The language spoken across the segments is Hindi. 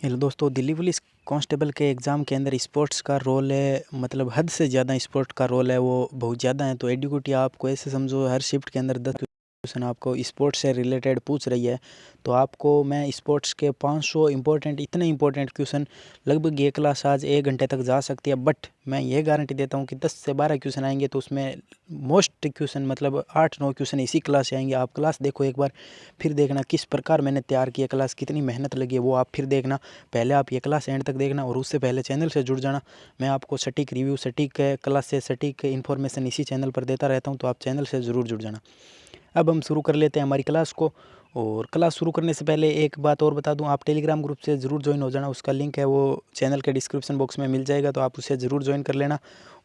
हेलो दोस्तों, दिल्ली पुलिस कांस्टेबल के एग्ज़ाम के अंदर स्पोर्ट्स का रोल है, मतलब हद से ज़्यादा स्पोर्ट का रोल है, वो बहुत ज़्यादा है। तो एडीक्यूटी आपको ऐसे समझो, हर शिफ्ट के अंदर 10 क्वेश्चन आपको स्पोर्ट्स से रिलेटेड पूछ रही है। तो आपको मैं स्पोर्ट्स के 500 इतने इंपॉर्टेंट क्वेश्चन, लगभग ये क्लास आज 1 घंटे तक जा सकती है। बट मैं ये गारंटी देता हूँ कि 10 से 12 क्वेश्चन आएंगे, तो उसमें मोस्ट क्वेश्चन मतलब 8-9 क्वेश्चन इसी क्लास से आएंगे। आप क्लास देखो एक बार, फिर देखना किस प्रकार मैंने तैयार किया क्लास, कितनी मेहनत लगी है वो आप फिर देखना। पहले आप ये क्लास एंड तक देखना और उससे पहले चैनल से जुड़ जाना। मैं आपको सटीक रिव्यू, सटीक क्लास से सटीक इन्फॉर्मेशन इसी चैनल पर देता रहता हूँ, तो आप चैनल से ज़रूर जुड़ जाना। अब हम शुरू कर लेते हैं हमारी क्लास को। और क्लास शुरू करने से पहले एक बात और बता दूं, आप टेलीग्राम ग्रुप से ज़रूर ज्वाइन हो जाना। उसका लिंक है वो चैनल के डिस्क्रिप्शन बॉक्स में मिल जाएगा, तो आप उसे ज़रूर ज्वाइन कर लेना।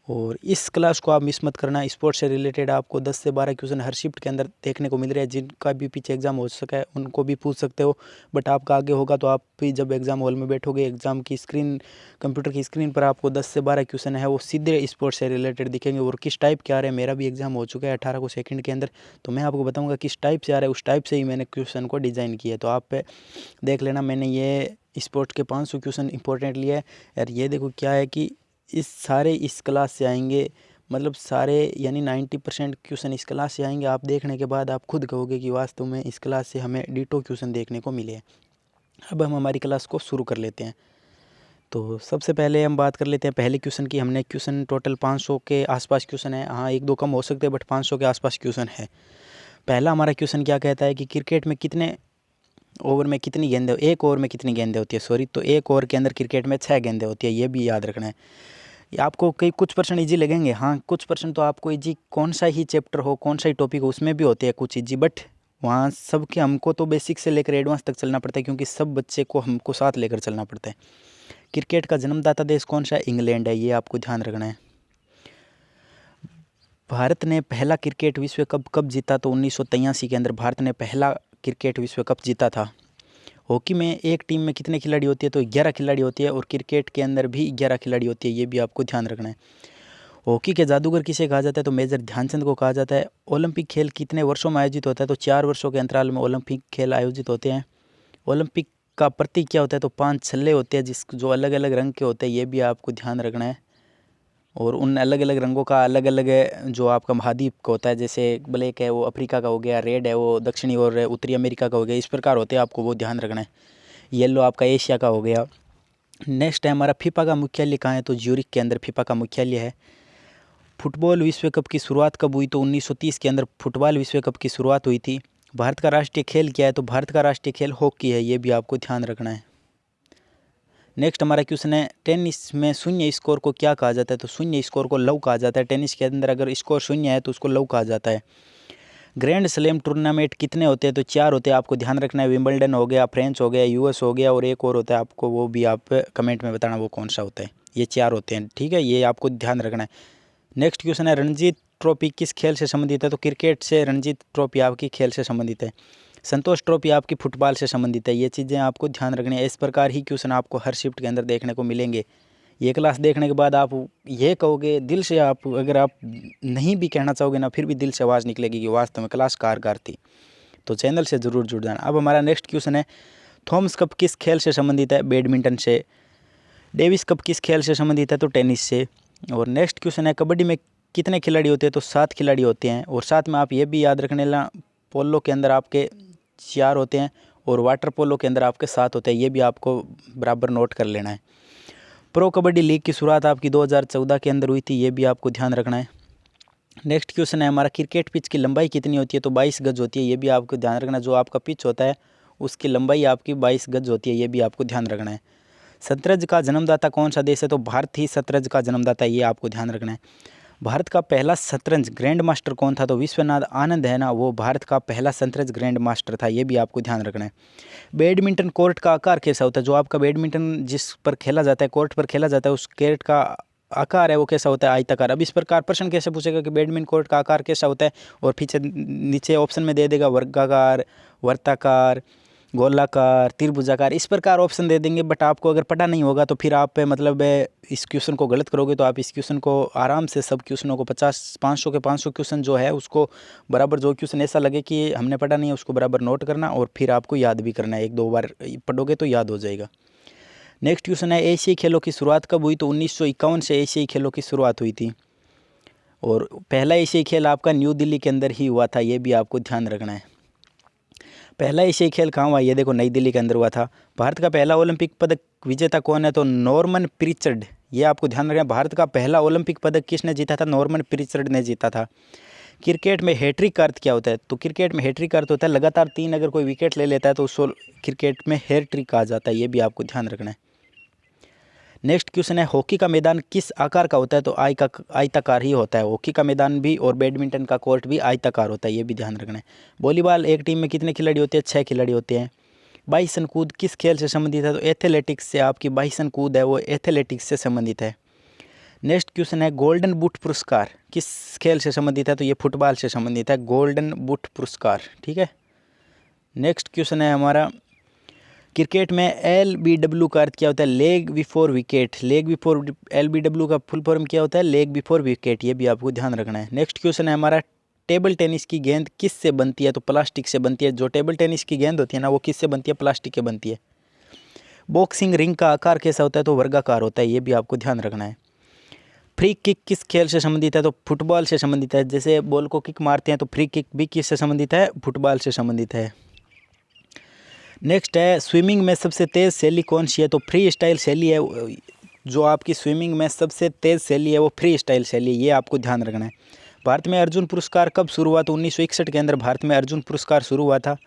और इस क्लास को आप मिस मत करना। स्पोर्ट्स से रिलेटेड आपको 10 से 12 क्वेश्चन हर शिफ्ट के अंदर देखने को मिल रहे हैं। जिनका भी पीछे एग्जाम हो सका है उनको भी पूछ सकते हो, बट आपका आगे होगा तो आप भी जब एग्ज़ाम हॉल में बैठोगे, एग्ज़ाम की स्क्रीन, कंप्यूटर की स्क्रीन पर आपको 10 से 12 क्वेश्चन है वो सीधे स्पोर्ट्स से रिलेटेड दिखेंगे। और किस टाइप के आ रहे हैं, मेरा भी एग्ज़ाम हो चुका है 18 को सेकंड के अंदर, तो मैं आपको बताऊंगा किस टाइप से आ रहा है, उस टाइप से ही मैंने क्वेश्चन को डिज़ाइन किया है। तो आप देख लेना, मैंने ये स्पोर्ट्स के 500 क्वेश्चन इंपॉर्टेंट लिए है। और ये देखो क्या है कि इस क्लास से आएंगे, मतलब सारे यानी 90% क्वेश्चन इस क्लास से आएंगे। आप देखने के बाद आप खुद कहोगे कि वास्तव में इस क्लास से हमें डिटो क्वेश्चन देखने को मिले हैं। अब हम हमारी क्लास को शुरू कर लेते हैं। तो सबसे पहले हम बात कर लेते हैं पहले क्वेश्चन की। हमने क्वेश्चन टोटल 500 के आसपास क्वेश्चन है, हाँ 1-2 कम हो सकते हैं, बट 500 के आसपास क्वेश्चन है। पहला हमारा क्वेश्चन क्या कहता है कि क्रिकेट में कितने ओवर में कितनी गेंदें, एक ओवर में कितनी गेंदें होती है, सॉरी, तो एक ओवर के अंदर क्रिकेट में 6 गेंदें होती है, ये भी याद रखना है। ये आपको कई कुछ परसेंट इजी लगेंगे, हाँ कुछ परसेंट तो आपको इजी, कौन सा ही चैप्टर हो, कौन सा ही टॉपिक हो, उसमें भी होते हैं कुछ इजी, बट वहाँ सबके हमको तो बेसिक से लेकर एडवांस तक चलना पड़ता है, क्योंकि सब बच्चे को हमको साथ लेकर चलना पड़ता है। क्रिकेट का जन्मदाता देश कौन सा है? इंग्लैंड है, ये आपको ध्यान रखना है। भारत ने पहला क्रिकेट विश्व कप कब जीता? तो 1983 के अंदर भारत ने पहला क्रिकेट विश्व कप जीता था। हॉकी में एक टीम में कितने खिलाड़ी होती है? तो 11 खिलाड़ी होती है, और क्रिकेट के अंदर भी 11 खिलाड़ी होती है, ये भी आपको ध्यान रखना है। हॉकी के जादूगर किसे कहा जाता है? तो मेजर ध्यानचंद को कहा जाता है। ओलंपिक खेल कितने वर्षों में आयोजित होता है? तो 4 वर्षों के अंतराल में ओलंपिक खेल आयोजित होते हैं। ओलंपिक का प्रतीक क्या होता है? तो 5 छल्ले होते हैं, जिस जो अलग अलग रंग के होते हैं, ये भी आपको ध्यान रखना है। और उन अलग अलग रंगों का अलग अलग जो आपका महाद्वीप का होता है, जैसे ब्लैक है वो अफ्रीका का हो गया, रेड है वो दक्षिणी और उत्तरी अमेरिका का हो गया, इस प्रकार होते हैं, आपको वो ध्यान रखना है। येलो आपका एशिया का हो गया। नेक्स्ट है हमारा, फीफा का मुख्यालय कहाँ है? तो ज्यूरिख के अंदर फीफा का मुख्यालय है। फुटबॉल विश्व कप की शुरुआत कब हुई? तो 1930 के अंदर फुटबॉल विश्व कप की शुरुआत हुई थी। भारत का राष्ट्रीय खेल क्या है? तो भारत का राष्ट्रीय खेल हॉकी है, ये भी आपको ध्यान रखना है। नेक्स्ट हमारा क्वेश्चन है, टेनिस में शून्य स्कोर को क्या कहा जाता है? तो शून्य स्कोर को लव कहा जाता है। टेनिस के अंदर अगर स्कोर शून्य है तो उसको लव कहा जाता है। ग्रैंड स्लैम टूर्नामेंट कितने होते हैं? तो 4 होते हैं, आपको ध्यान रखना है। विंबलडन हो गया, फ्रेंच हो गया, यूएस हो गया, और एक और होता है, आपको वो भी आप कमेंट में बताना वो कौन सा होता है। ये 4 होते हैं, ठीक है, ये आपको ध्यान रखना है। नेक्स्ट क्वेश्चन है, रणजी ट्रॉफी किस खेल से संबंधित है? तो क्रिकेट से रणजी ट्रॉफी आपकी खेल से संबंधित है। संतोष ट्रॉफी आपकी फुटबॉल से संबंधित है। ये चीज़ें आपको ध्यान रखनी है। इस प्रकार ही क्वेश्चन आपको हर शिफ्ट के अंदर देखने को मिलेंगे। ये क्लास देखने के बाद आप ये कहोगे दिल से, आप अगर आप नहीं भी कहना चाहोगे ना, फिर भी दिल से आवाज़ निकलेगी कि वास्तव में क्लास कारगर थी। तो चैनल से ज़रूर जुड़ जाना। अब हमारा नेक्स्ट क्वेश्चन है, थॉमस कप किस खेल से संबंधित है? बैडमिंटन से। डेविस कप किस खेल से संबंधित है? तो टेनिस से। और नेक्स्ट क्वेश्चन है, कबड्डी में कितने खिलाड़ी होते हैं? तो 7 खिलाड़ी होते हैं। और साथ में आप ये भी याद रखने ला, पोलो के अंदर आपके 4 होते हैं, और वाटर पोलो के अंदर आपके 7 होते हैं, ये भी आपको बराबर नोट कर लेना है। प्रो कबड्डी लीग की शुरुआत आपकी 2014 के अंदर हुई थी, ये भी आपको ध्यान रखना है। नेक्स्ट क्वेश्चन है हमारा, क्रिकेट पिच की लंबाई कितनी होती है? तो 22 गज होती है, ये भी आपको ध्यान रखना है। जो आपका पिच होता है उसकी लंबाई आपकी 22 गज होती है, ये भी आपको ध्यान रखना है। शतरंज का जन्मदाता कौन सा देश है? तो भारत ही शतरंज का जन्मदाता है, ये आपको ध्यान रखना है। भारत का पहला शतरंज ग्रैंड मास्टर कौन था? तो विश्वनाथ आनंद है ना, वो भारत का पहला शतरंज ग्रैंड मास्टर था, ये भी आपको ध्यान रखना है। बैडमिंटन कोर्ट का आकार कैसा होता है? जो आपका बैडमिंटन जिस पर खेला जाता है, कोर्ट पर खेला जाता है, उस कोर्ट का आकार है वो कैसा होता है? आयताकार। अब इस प्रकार प्रश्न कैसे पूछेगा कि बैडमिंटन कोर्ट का आकार कैसा होता है, और पीछे नीचे ऑप्शन में दे देगा वर्गाकार, वर्ताकार, गोलाकार, त्रिभुजाकार, इस प्रकार ऑप्शन दे देंगे। बट आपको अगर पता नहीं होगा तो फिर आप मतलब इस क्वेश्चन को गलत करोगे। तो आप इस क्वेश्चन को आराम से, सब क्वेश्चनों को 500 के 500 क्वेश्चन जो है उसको बराबर, जो क्वेश्चन ऐसा लगे कि हमने पढ़ा नहीं है उसको बराबर नोट करना, और फिर आपको याद भी करना है। 1-2 बार पढ़ोगे तो याद हो जाएगा। नेक्स्ट क्वेश्चन है एशियाई खेलों की शुरुआत कब हुई, तो 1951 से एशियाई खेलों की शुरुआत हुई थी। और पहला एशियाई खेल आपका न्यू दिल्ली के अंदर ही हुआ था, ये भी आपको ध्यान रखना है। पहला एशियाई खेल कहाँ हुआ, ये देखो नई दिल्ली के अंदर हुआ था। भारत का पहला ओलंपिक पदक विजेता कौन है, तो नॉर्मन प्रिचर्ड, ये आपको ध्यान रखना है। भारत का पहला ओलंपिक पदक किसने जीता था, नॉर्मन प्रिचर्ड ने जीता था। क्रिकेट में हैट्रिक का अर्थ क्या होता है, तो क्रिकेट में हैट्रिक का अर्थ होता है लगातार 3 अगर कोई विकेट ले लेता है तो उसको क्रिकेट में हैट्रिक कहा जाता है, ये भी आपको ध्यान रखना है। नेक्स्ट क्वेश्चन है हॉकी का मैदान किस आकार का होता है, तो आयताकार ही होता है। हॉकी का मैदान भी और बैडमिंटन का कोर्ट भी आयताकार होता है, ये भी ध्यान रखना है। वॉलीबॉल एक टीम में कितने खिलाड़ी होते हैं, 6 खिलाड़ी होते हैं। बाईसन कूद किस खेल से संबंधित है, तो एथलेटिक्स से, आपकी बाईसन कूद है वो एथलेटिक्स से संबंधित है। नेक्स्ट क्वेश्चन है गोल्डन बूट पुरस्कार किस खेल से संबंधित है, तो ये फुटबॉल से संबंधित है, गोल्डन बूट पुरस्कार, ठीक है। नेक्स्ट क्वेश्चन है हमारा क्रिकेट में LBW का अर्थ क्या होता है, leg before wicket. Leg before LBW का फुल फॉर्म क्या होता है, लेग बिफोर विकेट, ये भी आपको ध्यान रखना है। नेक्स्ट क्वेश्चन है हमारा टेबल टेनिस की गेंद किस से बनती है, तो प्लास्टिक से बनती है। जो टेबल टेनिस की गेंद होती है ना वो किस से बनती है, प्लास्टिक के बनती है। बॉक्सिंग रिंग का आकार कैसा होता है, तो वर्गाकार होता है, ये भी आपको ध्यान रखना है। फ्री किक किस खेल से संबंधित है, तो फुटबॉल से संबंधित है। जैसे बॉल को किक मारते हैं तो फ्री किक भी किस से संबंधित है, फुटबॉल से संबंधित है। नेक्स्ट है स्विमिंग में सबसे तेज़ शैली कौन सी है, तो फ्री स्टाइल शैली है। जो आपकी स्विमिंग में सबसे तेज़ शैली है वो फ्री स्टाइल शैली, ये आपको ध्यान रखना है। भारत में अर्जुन पुरस्कार कब शुरू हुआ, तो 1961 के अंदर भारत में अर्जुन पुरस्कार शुरू हुआ था।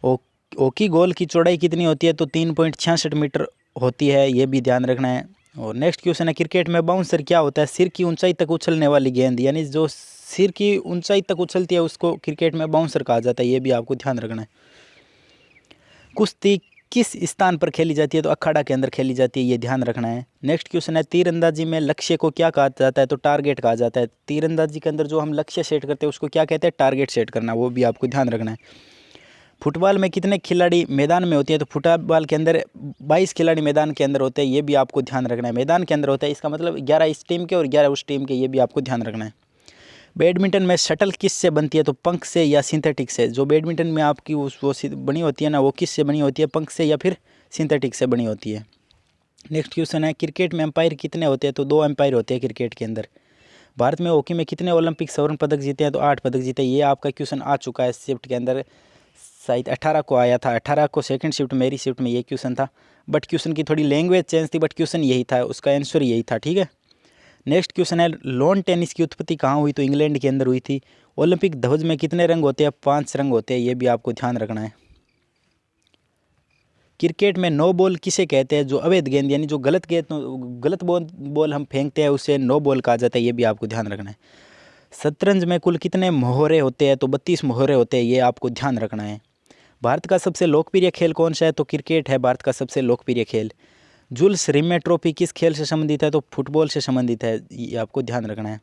हॉकी गोल की चौड़ाई कितनी होती है, तो 3.66 मीटर होती है, ये भी ध्यान रखना है। और नेक्स्ट क्वेश्चन है क्रिकेट में बाउंसर क्या होता है, सिर की ऊंचाई तक उछलने वाली गेंद, यानी जो सिर की ऊंचाई तक उछलती है उसको क्रिकेट में बाउंसर कहा जाता है, ये भी आपको ध्यान रखना है। कुश्ती किस स्थान पर खेली जाती है, तो अखाड़ा के अंदर खेली जाती है, ये ध्यान रखना है। नेक्स्ट क्वेश्चन है तीरंदाजी में लक्ष्य को क्या कहा जाता है, तो टारगेट कहा जाता है। तीरंदाजी के अंदर जो हम लक्ष्य सेट करते हैं उसको क्या कहते हैं, टारगेट सेट करना, वो भी आपको ध्यान रखना है। फुटबॉल में कितने खिलाड़ी मैदान में होते हैं, तो फुटबॉल के अंदर 22 खिलाड़ी मैदान के अंदर होते हैं, ये भी आपको ध्यान रखना है। मैदान के अंदर होता है इसका मतलब 11 इस टीम के और 11 उस टीम के, ये भी आपको ध्यान रखना है। बैडमिंटन में शटल किस से बनती है, तो पंख से या सिंथेटिक से। जो बैडमिंटन में आपकी वो बनी होती है ना वो किस से बनी होती है, पंख से या फिर सिंथेटिक से बनी होती है। नेक्स्ट क्वेश्चन है क्रिकेट में एम्पायर कितने होते हैं, तो 2 एम्पायर होते हैं क्रिकेट के अंदर। भारत में हॉकी में कितने ओलंपिक स्वर्ण पदक जीते हैं, तो 8 पदक जीते। ये आपका क्वेश्चन आ चुका है शिफ्ट के अंदर, शायद 18 को आया था, 18 को सेकंड शिफ्ट मेरी शिफ्ट में ये क्वेश्चन था, बट क्वेश्चन की थोड़ी लैंग्वेज चेंज थी, बट क्वेश्चन यही था, उसका आंसर यही था, ठीक है। नेक्स्ट क्वेश्चन है लॉन टेनिस की उत्पत्ति कहाँ हुई, तो इंग्लैंड के अंदर हुई थी। ओलंपिक ध्वज में कितने रंग होते हैं, 5 रंग होते हैं, ये भी आपको ध्यान रखना है। क्रिकेट में नो बॉल किसे कहते हैं, जो अवैध गेंद यानी जो गलत बॉल हम फेंकते हैं उसे नो बॉल कहा जाता है, ये भी आपको ध्यान रखना है। शतरंज में कुल कितने मोहरे होते हैं, तो 32 मोहरे होते हैं, ये आपको ध्यान रखना है। भारत का सबसे लोकप्रिय खेल कौन सा है, तो क्रिकेट है भारत का सबसे लोकप्रिय खेल। जुल्स रिमे ट्रॉफी किस खेल से संबंधित है, तो फुटबॉल से संबंधित है, ये आपको ध्यान रखना है।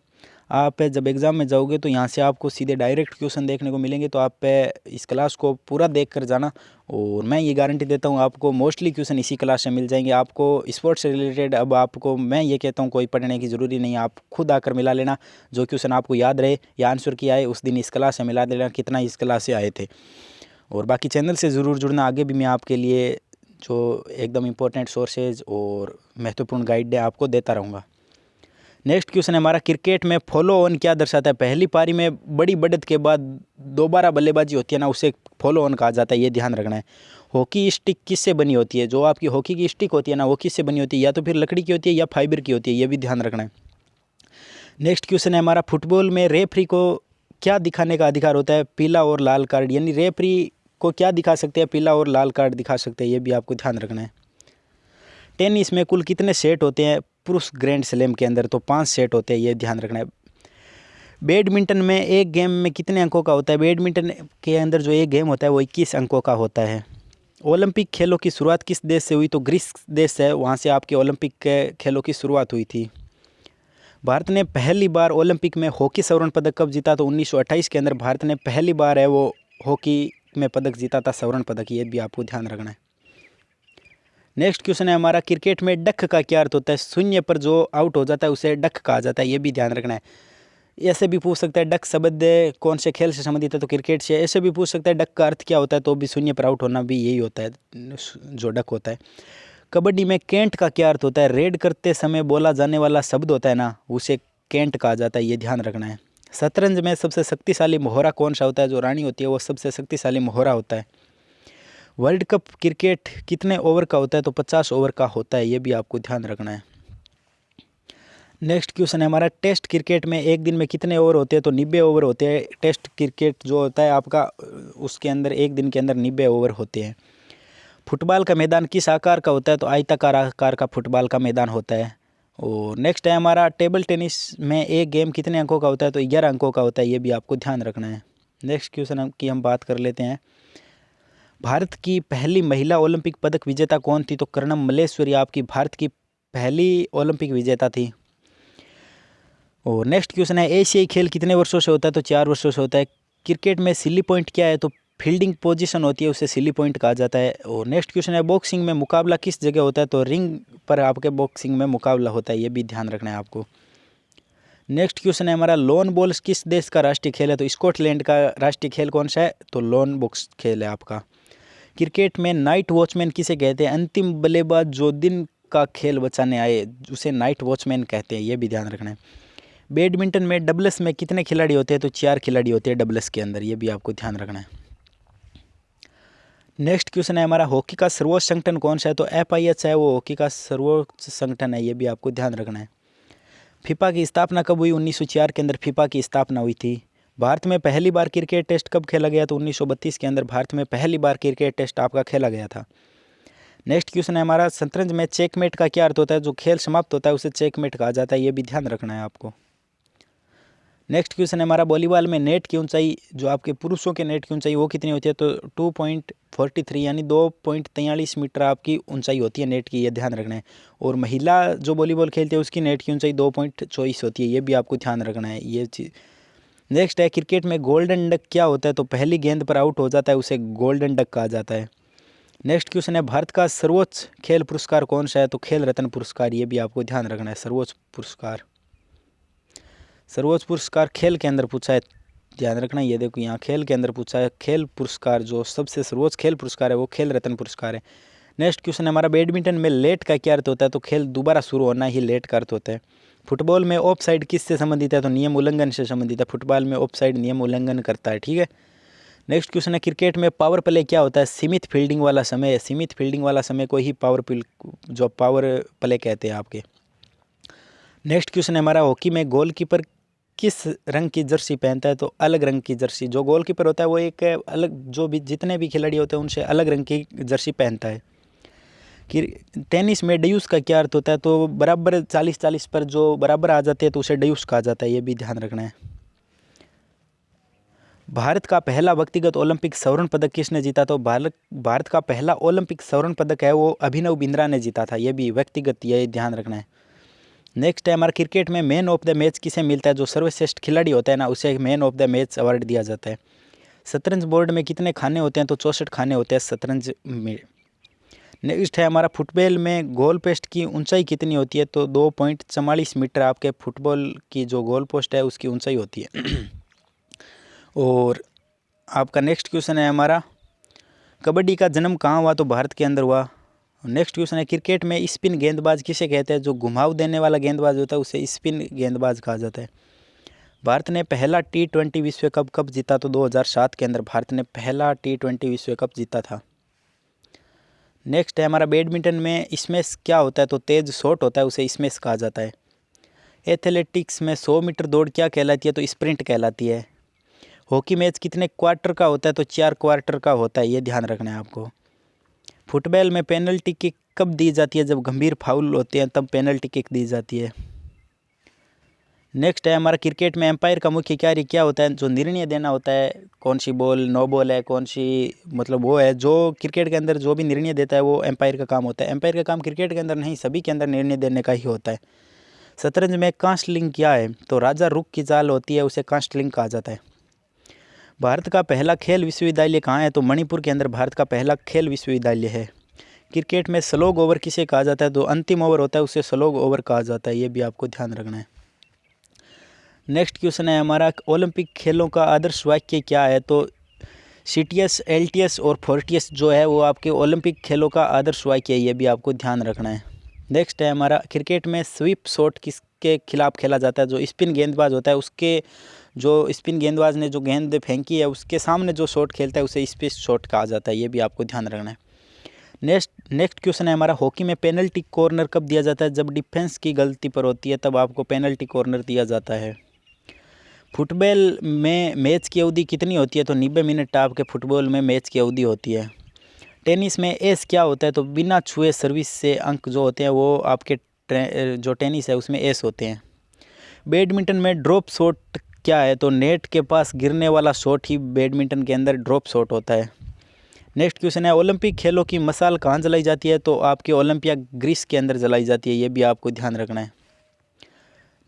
आप जब एग्ज़ाम में जाओगे तो यहाँ से आपको सीधे डायरेक्ट क्वेश्चन देखने को मिलेंगे, तो आप इस क्लास को पूरा देख कर जाना, और मैं ये गारंटी देता हूँ आपको मोस्टली क्वेश्चन इसी क्लास से मिल जाएंगे। आपको स्पोर्ट्स से रिलेटेड अब आपको मैं ये कहता हूँ कोई पढ़ने की ज़रूरी नहीं है, आप खुद आकर मिला लेना। जो क्वेश्चन आपको याद रहे या आंसर किया है उस दिन इस क्लास से मिला देना कितना इस क्लास से आए थे। और बाकी चैनल से ज़रूर जुड़ना, आगे भी मैं आपके लिए जो एकदम इम्पोर्टेंट सोर्सेज और महत्वपूर्ण गाइड आपको देता रहूँगा। नेक्स्ट क्वेश्चन है हमारा क्रिकेट में फॉलो ऑन क्या दर्शाता है। पहली पारी में बड़ी बढ़त के बाद दोबारा बल्लेबाजी होती है ना, उसे फॉलो ऑन कहा जाता है, ये ध्यान रखना है। हॉकी स्टिक किससे बनी होती है, जो आपकी हॉकी की स्टिक होती है ना वो किससे बनी होती है, या तो फिर लकड़ी की होती है या फाइबर की होती है, ये भी ध्यान रखना है। नेक्स्ट क्वेश्चन है हमारा फुटबॉल में रेफरी को क्या दिखाने का अधिकार होता है, पीला और लाल कार्ड, यानी रेफरी को क्या दिखा सकते हैं, पीला और लाल कार्ड दिखा सकते हैं, ये भी आपको ध्यान रखना है। टेनिस में कुल कितने सेट होते हैं पुरुष ग्रैंड स्लैम के अंदर, तो 5 सेट होते हैं, ये ध्यान रखना है। बैडमिंटन में एक गेम में कितने अंकों का होता है, बैडमिंटन के अंदर जो एक गेम होता है वो 21 अंकों का होता है। ओलंपिक खेलों की शुरुआत किस देश से हुई, तो ग्रीस देश से, वहाँ से आपके ओलंपिक के खेलों की शुरुआत हुई थी। भारत ने पहली बार ओलंपिक में हॉकी स्वर्ण पदक कब जीता, तो 1928 के अंदर भारत ने पहली बार है वो हॉकी में पदक जीता था, स्वर्ण पदक, ये भी आपको ध्यान रखना है। नेक्स्ट क्वेश्चन है हमारा क्रिकेट में डक का क्या अर्थ होता है, शून्य पर जो आउट हो जाता है उसे डक कहा जाता है, ये भी ध्यान रखना है। ऐसे भी पूछ सकता है डक शब्द कौन से खेल से संबंधित है, तो क्रिकेट से। ऐसे भी पूछ सकता है डक का अर्थ क्या होता है, तो भी शून्य पर आउट होना भी यही होता है जो डक होता है। कबड्डी में कैंट का क्या अर्थ होता है? रेड करते समय बोला जाने वाला शब्द होता है ना, उसे कैंट कहा जाता है, ये ध्यान रखना है। शतरंज में सबसे शक्तिशाली मोहरा कौन सा होता है? जो रानी होती है वो सबसे शक्तिशाली मोहरा होता है। वर्ल्ड कप क्रिकेट कितने ओवर का होता है? तो 50 ओवर का होता है, ये भी आपको ध्यान रखना है। नेक्स्ट क्वेश्चन है हमारा, टेस्ट क्रिकेट में एक दिन में कितने ओवर होते हैं? तो 90 ओवर होते हैं। टेस्ट क्रिकेट जो होता है आपका, उसके अंदर एक दिन के अंदर 90 ओवर होते हैं। फुटबॉल का मैदान किस आकार का होता है? तो आयताकार आकार का फुटबॉल का मैदान होता है। और नेक्स्ट है हमारा, टेबल टेनिस में एक गेम कितने अंकों का होता है? तो 11 अंकों का होता है, ये भी आपको ध्यान रखना है। नेक्स्ट क्वेश्चन की हम बात कर लेते हैं, भारत की पहली महिला ओलंपिक पदक विजेता कौन थी? तो कर्णम मल्लेश्वरी आपकी भारत की पहली ओलंपिक विजेता थी। और नेक्स्ट क्वेश्चन है, एशियाई खेल कितने वर्षों से होता है? तो 4 वर्षों से होता है। क्रिकेट में सिली पॉइंट क्या है? तो फील्डिंग पोजीशन होती है, उसे सिली पॉइंट कहा जाता है। और नेक्स्ट क्वेश्चन है, बॉक्सिंग में मुकाबला किस जगह होता है? तो रिंग पर आपके बॉक्सिंग में मुकाबला होता है, ये भी ध्यान रखना है आपको। नेक्स्ट क्वेश्चन है हमारा, लॉन बॉल्स किस देश का राष्ट्रीय खेल है? तो स्कॉटलैंड का राष्ट्रीय खेल कौन सा है? तो लॉन बॉक्स खेल है आपका। क्रिकेट में नाइट वॉचमैन किसे कहते हैं? अंतिम बल्लेबाज जो दिन का खेल बचाने आए, उसे नाइट वॉचमैन कहते हैं, ये भी ध्यान रखना है। बैडमिंटन में डबल्स में कितने खिलाड़ी होते हैं? तो 4 खिलाड़ी होते हैं डबल्स के अंदर, ये भी आपको ध्यान रखना है। नेक्स्ट क्वेश्चन है हमारा, हॉकी का सर्वोच्च संगठन कौन सा है? तो FIH है, वो हॉकी का सर्वोच्च संगठन है, ये भी आपको ध्यान रखना है। फीफा की स्थापना कब हुई? 1904 के अंदर फीफा की स्थापना हुई थी। भारत में पहली बार क्रिकेट टेस्ट कब खेला गया? तो 1932 के अंदर भारत में पहली बार क्रिकेट टेस्ट आपका खेला गया था। नेक्स्ट क्वेश्चन है हमारा, शतरंज में चेकमेट का क्या अर्थ होता है? जो खेल समाप्त होता है उसे चेकमेट कहा जाता है, ये भी ध्यान रखना है आपको। नेक्स्ट क्वेश्चन है हमारा, वॉलीबॉल में नेट की ऊंचाई, जो आपके पुरुषों के नेट की ऊंचाई वो कितनी होती है? तो 2.43 यानी 2.43 मीटर आपकी ऊंचाई होती है नेट की, ये ध्यान रखना है। और महिला जो वॉलीबॉल खेलती है उसकी नेट की ऊंचाई 2.24 होती है, ये भी आपको ध्यान रखना है ये चीज़। नेक्स्ट है, क्रिकेट में गोल्डन डक क्या होता है? तो पहली गेंद पर आउट हो जाता है उसे गोल्डन डक कहा जाता है। नेक्स्ट क्वेश्चन है, भारत का सर्वोच्च खेल पुरस्कार कौन सा है? तो खेल रत्न पुरस्कार, ये भी आपको ध्यान रखना है। सर्वोच्च पुरस्कार खेल के अंदर पूछा है, ध्यान रखना। ये देखो यहाँ खेल के अंदर पूछा है, खेल पुरस्कार जो सबसे सर्वोच्च खेल पुरस्कार है वो खेल रत्न पुरस्कार है। नेक्स्ट क्वेश्चन है हमारा, बैडमिंटन में लेट का क्या अर्थ होता है? तो खेल दोबारा शुरू होना ही लेट का अर्थ होता है। फुटबॉल में ऑफ साइड किससे संबंधित है? तो नियम उल्लंघन से संबंधित है। फुटबॉल में ऑफ साइड नियम उल्लंघन करता है, ठीक है। नेक्स्ट क्वेश्चन है, क्रिकेट में पावर प्ले क्या होता है? सीमित फील्डिंग वाला समय, सीमित फील्डिंग वाला समय को ही पावर प्ले कहते हैं आपके। नेक्स्ट क्वेश्चन है हमारा, हॉकी में गोलकीपर किस रंग की जर्सी पहनता है? तो अलग रंग की जर्सी। जो गोलकीपर होता है वो एक अलग, जो भी जितने भी खिलाड़ी होते हैं उनसे अलग रंग की जर्सी पहनता है। कि टेनिस में डयूस का क्या अर्थ होता है? तो बराबर 40-40 पर जो बराबर आ जाते हैं तो उसे डयूस कहा जाता है, ये भी ध्यान रखना है। भारत का पहला व्यक्तिगत ओलंपिक स्वर्ण पदक किसने जीता? तो भारत का पहला ओलंपिक स्वर्ण पदक है वो अभिनव बिंद्रा ने जीता था, ये भी व्यक्तिगत, ये ध्यान रखना है। नेक्स्ट है हमारा, क्रिकेट में मैन ऑफ द मैच किसे मिलता है? जो सर्वश्रेष्ठ खिलाड़ी होता है ना उसे man of the match award दिया जाता है। शतरंज बोर्ड में कितने खाने होते हैं? तो 64 खाने होते हैं शतरंज में। नेक्स्ट है हमारा, फुटबॉल में गोल पोस्ट की ऊंचाई कितनी होती है? तो 2.44 मीटर आपके फुटबॉल की जो गोल पोस्ट है उसकी ऊंचाई होती है। और आपका नेक्स्ट क्वेश्चन है हमारा, कबड्डी का जन्म कहाँ हुआ? तो भारत के अंदर हुआ। नेक्स्ट क्वेश्चन है, क्रिकेट में स्पिन गेंदबाज किसे कहते हैं? जो घुमाव देने वाला गेंदबाज होता है उसे स्पिन गेंदबाज कहा जाता है। भारत ने पहला T20 विश्व कप कब जीता? तो 2007 के अंदर भारत ने पहला T20 विश्व कप जीता था। नेक्स्ट है हमारा, बैडमिंटन में स्मैश क्या होता है? तो तेज शॉट होता है, उसे स्मैश कहा जाता है। एथलेटिक्स में 100 मीटर दौड़ क्या कहलाती है? तो स्प्रिंट कहलाती है। हॉकी मैच कितने क्वार्टर का होता है? तो 4 क्वार्टर का होता है, ये ध्यान रखना है आपको। फुटबॉल में पेनल्टी किक कब दी जाती है? जब गंभीर फाउल होते हैं तब पेनल्टी किक दी जाती है। नेक्स्ट है हमारा, क्रिकेट में एम्पायर का मुख्य कार्य क्या होता है? जो निर्णय देना होता है, कौन सी बॉल नो बॉल है, कौन सी, मतलब वो है जो क्रिकेट के अंदर जो भी निर्णय देता है वो एम्पायर का काम होता है। एम्पायर का काम क्रिकेट के अंदर नहीं, सभी के अंदर निर्णय देने का ही होता है। शतरंज में कास्टलिंग क्या है? तो राजा रुक की चाल होती है, उसे कास्टलिंग कहा जाता है। भारत का पहला खेल विश्वविद्यालय कहाँ है? तो मणिपुर के अंदर भारत का पहला खेल विश्वविद्यालय है। क्रिकेट में स्लोग ओवर किसे कहा जाता है? तो अंतिम ओवर होता है उसे स्लोग ओवर कहा जाता है, ये भी आपको ध्यान रखना है। नेक्स्ट क्वेश्चन है हमारा, ओलंपिक खेलों का आदर्श वाक्य क्या है? तो सीटीएस, एलटीएस और फोर्टियस जो है वो आपके ओलंपिक खेलों का आदर्श वाक्य है, ये भी आपको ध्यान रखना है। नेक्स्ट है हमारा क्रिकेट में स्वीप शॉट किसके खिलाफ खेला जाता है? जो स्पिन गेंदबाज होता है उसके, जो स्पिन गेंदबाज ने जो गेंद फेंकी है उसके सामने जो शॉट खेलता है उसे स्पिन शॉट कहा जाता है, ये भी आपको ध्यान रखना है। नेक्स्ट क्वेश्चन है हमारा, हॉकी में पेनल्टी कॉर्नर कब दिया जाता है? जब डिफेंस की गलती पर होती है तब आपको पेनल्टी कॉर्नर दिया जाता है। फुटबॉल में मैच की अवधि कितनी होती है? तो 90 मिनट आपके फुटबॉल में मैच की अवधि होती है। टेनिस में एस क्या होता है? तो बिना छुए सर्विस से अंक जो होते हैं वो आपके जो टेनिस है उसमें एस होते हैं। बैडमिंटन में ड्रॉप शॉट क्या है? तो नेट के पास गिरने वाला शॉट ही बैडमिंटन के अंदर ड्रॉप शॉट होता है। नेक्स्ट क्वेश्चन है, ओलंपिक खेलों की मशाल कहाँ जलाई जाती है? तो आपके ओलंपिया ग्रीस के अंदर जलाई जाती है, ये भी आपको ध्यान रखना है।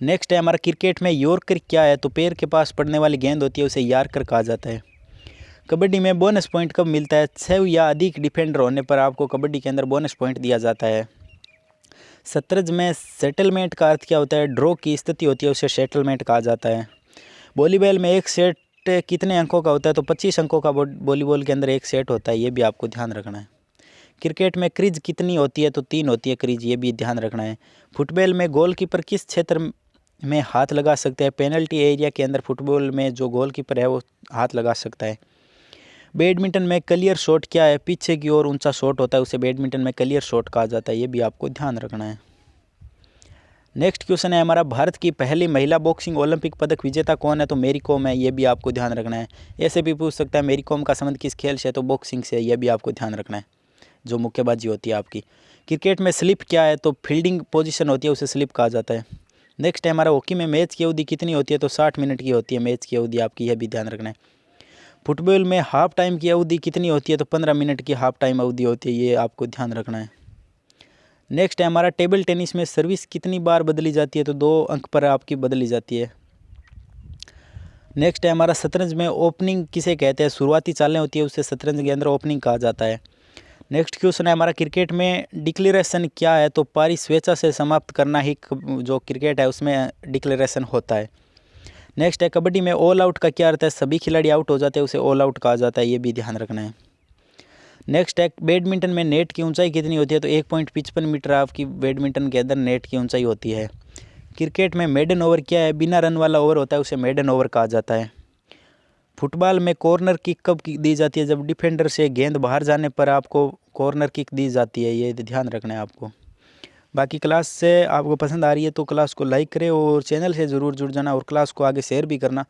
नेक्स्ट है हमारा, क्रिकेट में यॉर्कर क्या है? तो पैर के पास पड़ने वाली गेंद होती है उसे यॉर्कर कहा जाता है। कबड्डी में बोनस पॉइंट कब मिलता है? 6 या अधिक डिफेंडर होने पर आपको कबड्डी के अंदर बोनस पॉइंट दिया जाता है। शतरंज में सेटलमेंट का अर्थ क्या होता है? ड्रॉ की स्थिति होती है उसे सेटलमेंट कहा जाता है। वॉलीबॉल में एक सेट कितने अंकों का होता है? तो 25 अंकों का वॉलीबॉल के अंदर एक सेट होता है, ये भी आपको ध्यान रखना है। क्रिकेट में क्रीज कितनी होती है? तो 3 होती है क्रीज, ये भी ध्यान रखना है। फुटबॉल में गोलकीपर किस क्षेत्र में हाथ लगा सकते हैं? पेनल्टी एरिया के अंदर फुटबॉल में जो गोलकीपर है वो हाथ लगा सकता है। बैडमिंटन में क्लियर शॉट क्या है? पीछे की ओर ऊंचा शॉट होता है उसे बैडमिंटन में क्लियर शॉट कहा जाता है, ये भी आपको ध्यान रखना है। नेक्स्ट क्वेश्चन है हमारा, भारत की पहली महिला बॉक्सिंग ओलंपिक पदक विजेता कौन है? तो मेरी कॉम है, ये भी आपको ध्यान रखना है। ऐसे भी पूछ सकता है मेरी कॉम का संबंध किस खेल से है? तो बॉक्सिंग से, ये भी आपको ध्यान रखना है, जो मुक्केबाजी होती है आपकी। क्रिकेट में स्लिप क्या है? तो फील्डिंग पोजीशन होती है उसे स्लिप कहा जाता है। नेक्स्ट है हमारा, हॉकी में मैच की अवधि कितनी होती है? तो 60 मिनट की होती है मैच की अवधि आपकी, यह भी ध्यान रखना है। फुटबॉल में हाफ टाइम की अवधि कितनी होती है? तो 15 मिनट की हाफ टाइम अवधि होती है, ये आपको ध्यान रखना है। नेक्स्ट है हमारा, टेबल टेनिस में सर्विस कितनी बार बदली जाती है? तो 2 अंक पर आपकी बदली जाती है। नेक्स्ट है हमारा, शतरंज में ओपनिंग किसे कहते हैं? शुरुआती चालें होती है उसे शतरंज के अंदर ओपनिंग कहा जाता है। नेक्स्ट क्वेश्चन है हमारा, क्रिकेट में डिक्लेरेशन क्या है? तो पारी स्वेच्छा से समाप्त करना ही जो क्रिकेट है उसमें डिक्लेरेशन होता है। नेक्स्ट है, कबड्डी में ऑल आउट का क्या अर्थ है? सभी खिलाड़ी आउट हो जाते हैं उसे ऑल आउट कहा जाता है, ये भी ध्यान रखना है। नेक्स्ट है, बैडमिंटन में नेट की ऊंचाई कितनी होती है? तो 1.55 मीटर आपकी बैडमिंटन के अंदर नेट की ऊंचाई होती है। क्रिकेट में मेडन ओवर क्या है? बिना रन वाला ओवर होता है उसे मेडन ओवर कहा जाता है। फुटबॉल में कॉर्नर किक कब दी जाती है? जब डिफेंडर से गेंद बाहर जाने पर आपको कॉर्नर किक दी जाती है, ये ध्यान रखना है आपको। बाकी क्लास से आपको पसंद आ रही है तो क्लास को लाइक करें और चैनल से ज़रूर जुड़ जाना और क्लास को आगे शेयर भी करना,